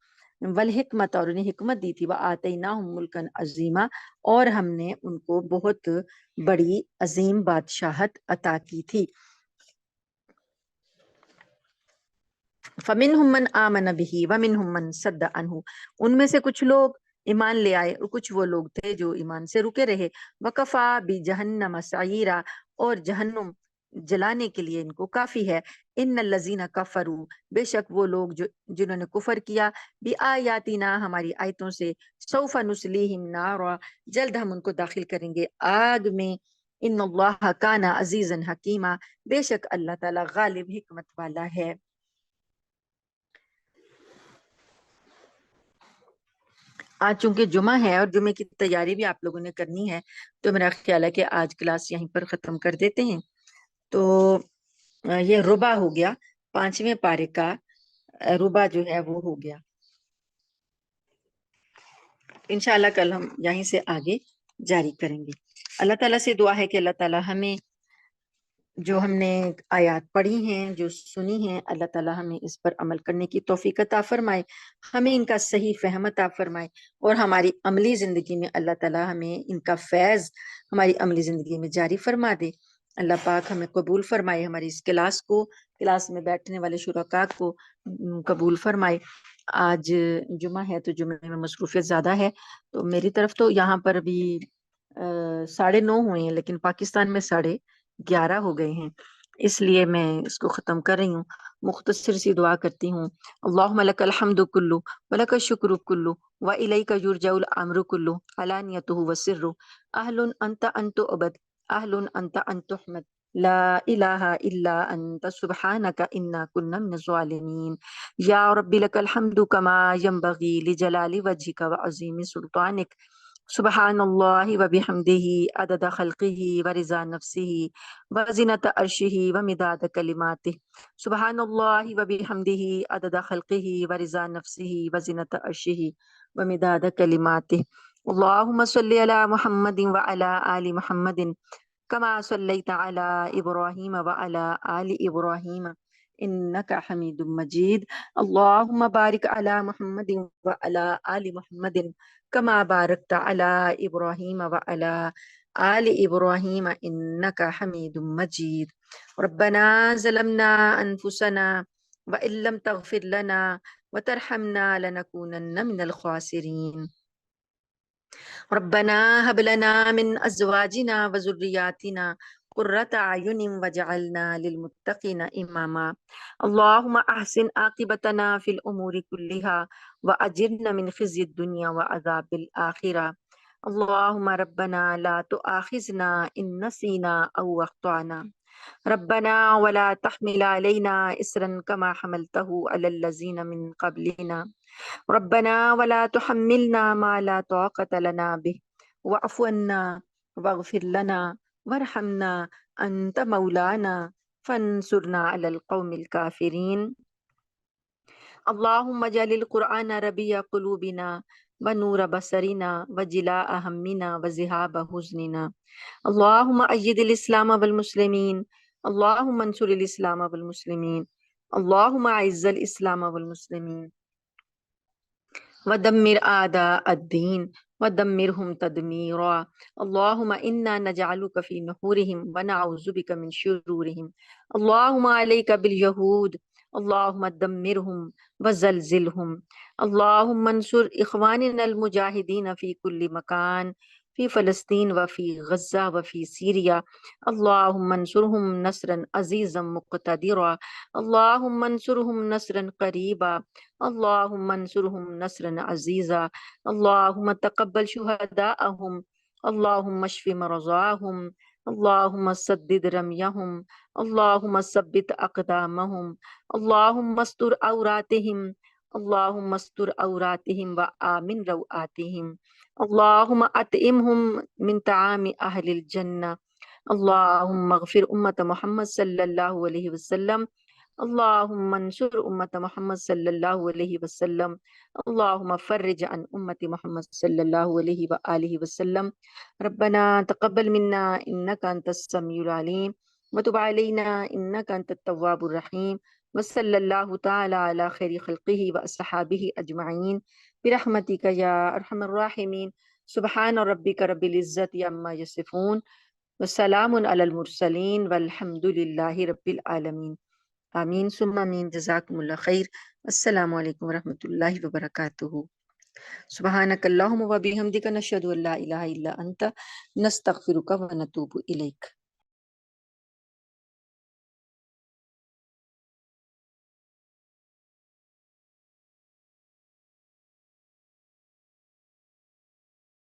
والحکمت اور انہیں حکمت دی تھی، وآتیناہم ملکن عظیما اور ہم نے ان کو بہت بڑی عظیم بادشاہت عطا کی تھی۔ فمنہم من آمن بہ ومنہم من صد عنہ، ان میں سے کچھ لوگ ایمان لے آئے اور کچھ وہ لوگ تھے جو ایمان سے رکے رہے۔ وکفا بجہنم سعیرا، اور جہنم جلانے کے لیے ان کو کافی ہے۔ ان الذین کفروا، بے شک وہ لوگ جنہوں نے کفر کیا، بآیاتنا ہماری آیتوں سے، سوف نصلیہم نارا، جلد ہم ان کو داخل کریں گے آگ میں۔ ان اللہ کان عزیزا حکیما، بے شک اللہ تعالی غالب حکمت والا ہے۔ آج چونکہ جمعہ ہے اور جمعے کی تیاری بھی آپ لوگوں نے کرنی ہے، تو میرا خیال ہے کہ آج کلاس یہیں پر ختم کر دیتے ہیں۔ تو یہ ربع ہو گیا، 5ویں پارے کا ربع جو ہے وہ ہو گیا۔ انشاءاللہ کل ہم یہیں سے آگے جاری کریں گے۔ اللہ تعالیٰ سے دعا ہے کہ اللہ تعالیٰ ہمیں جو ہم نے آیات پڑھی ہیں، جو سنی ہیں، اللہ تعالیٰ ہمیں اس پر عمل کرنے کی توفیق عطا فرمائے، ہمیں ان کا صحیح فہم عطا فرمائے، اور ہماری عملی زندگی میں اللہ تعالیٰ ہمیں ان کا فیض ہماری عملی زندگی میں جاری فرما دے۔ اللہ پاک ہمیں قبول فرمائے، ہماری اس کلاس میں بیٹھنے والے شرکاء کو قبول فرمائے۔ آج جمعہ ہے تو جمعے میں مصروفیت زیادہ ہے، تو میری طرف تو یہاں پر بھی 9:30 ہوئے ہیں، لیکن پاکستان میں 11:30 ہو گئے ہیں، اس لیے میں اس کو ختم کر رہی ہوں۔ مختصر سی دعا کرتی ہوں۔ اللہم لک الحمد کلو ولک الشکر کلو والیک یرجع الامر کلو علانیتہ وسرہ، اہل انت ان تعبد، اہل انت ان تحمد، لا الہ الا انت سبحانک انا کنا من الظالمین۔ یا رب لک الحمد کما ینبغی لجلال وجہک وعظیم سلطانک، سبحان اللہ وبحمدہ عدد خلقہ ورضا نفسہ وزنة عرشہ ومداد کلماتہ، سبحان اللہ وبحمدہ عدد خلقہ ورضا نفسہ وزنة عرشہ ومداد کلماتہ۔ اللہم صلی علی محمد وعلی آل محمد کما صلیت علی ابراہیم وعلی آل ابراہیم انک حمید مجید۔ اللہم بارک علی محمد وعلی آل محمد کما بارکت علی ابراہیم وعلی آل ابراہیم انک حمید مجید۔ ربنا ظلمنا انفسنا وان لم تغفر لنا وترحمنا لنکونن من الخاسرین۔ ربنا هب لنا من ازواجنا وذرياتنا قرة اعین واجعلنا للمتقین اماما۔ اللهم احسن عاقبتنا في الامور كلها واجرنا من خزي الدنيا وعذاب الاخرة۔ اللهم ربنا لا تؤاخذنا ان نسينا او اخطأنا، ربنا ولا تحمل علينا إصرا كما حملته على الذين من قبلنا، ربنا ولا تحملنا ما لا طاقة لنا به واعف عنا واغفر لنا وارحمنا أنت مولانا فانصرنا على القوم الكافرين۔ اللهم اجعل القرآن ربيع قلوبنا ونور بصرنا وجلاء همنا وذهاب حزننا۔ اللهم أيد الإسلام والمسلمين، اللهم انصر الإسلام والمسلمين، اللهم أعز الإسلام والمسلمين ودمر أعداء الدين ودمرهم تدميرا۔ اللهم إنا نجعلك في نحورهم ونعوذ بك من شرورهم۔ اللهم عليك باليهود، اللهم دمرهم وزلزلهم۔ اللهم انصر إخواننا المجاهدين في كل مكان، في فلسطين وفي غزة وفي سوريا، اللهم انصرهم نصرا عزيزا مقتدرا، اللهم انصرهم نصرا قريبا، اللهم انصرهم نصرا عزيزا، اللهم تقبل شهداءهم، اللهم اشف مرضاهم، اللهم سدد رميهم، اللهم ثبت أقدامهم، اللهم استر عوراتهم، اللهم استر عوراتهم وآمن روآتهم، اللهم أطعمهم من طعام أهل الجنة، اللهم اغفر أمة محمد صلى الله عليه وسلم، اللهم انصر أمة محمد صلى الله عليه وسلم، اللهم فرج عن أمة محمد صلى الله عليه وآله وسلم۔ ربنا تقبل منا إنك أنت السميع العليم وتب علينا إنك أنت التواب الرحيم وصلی اللہ تعالی علی خیر خلقہ واصحابہ اجمعین برحمتک یا ارحم الراحمین. سبحان ربک رب العزت عما یصفون وسلام علی المرسلین والحمد للہ رب العالمین. آمین ثم آمین. جزاکم اللہ خیر. السلام علیکم ورحمۃ اللہ وبرکاتہ. سبحانک اللہم و بحمدک نشہد ان لا الہ الا انت نستغفرک و نتوب الیک.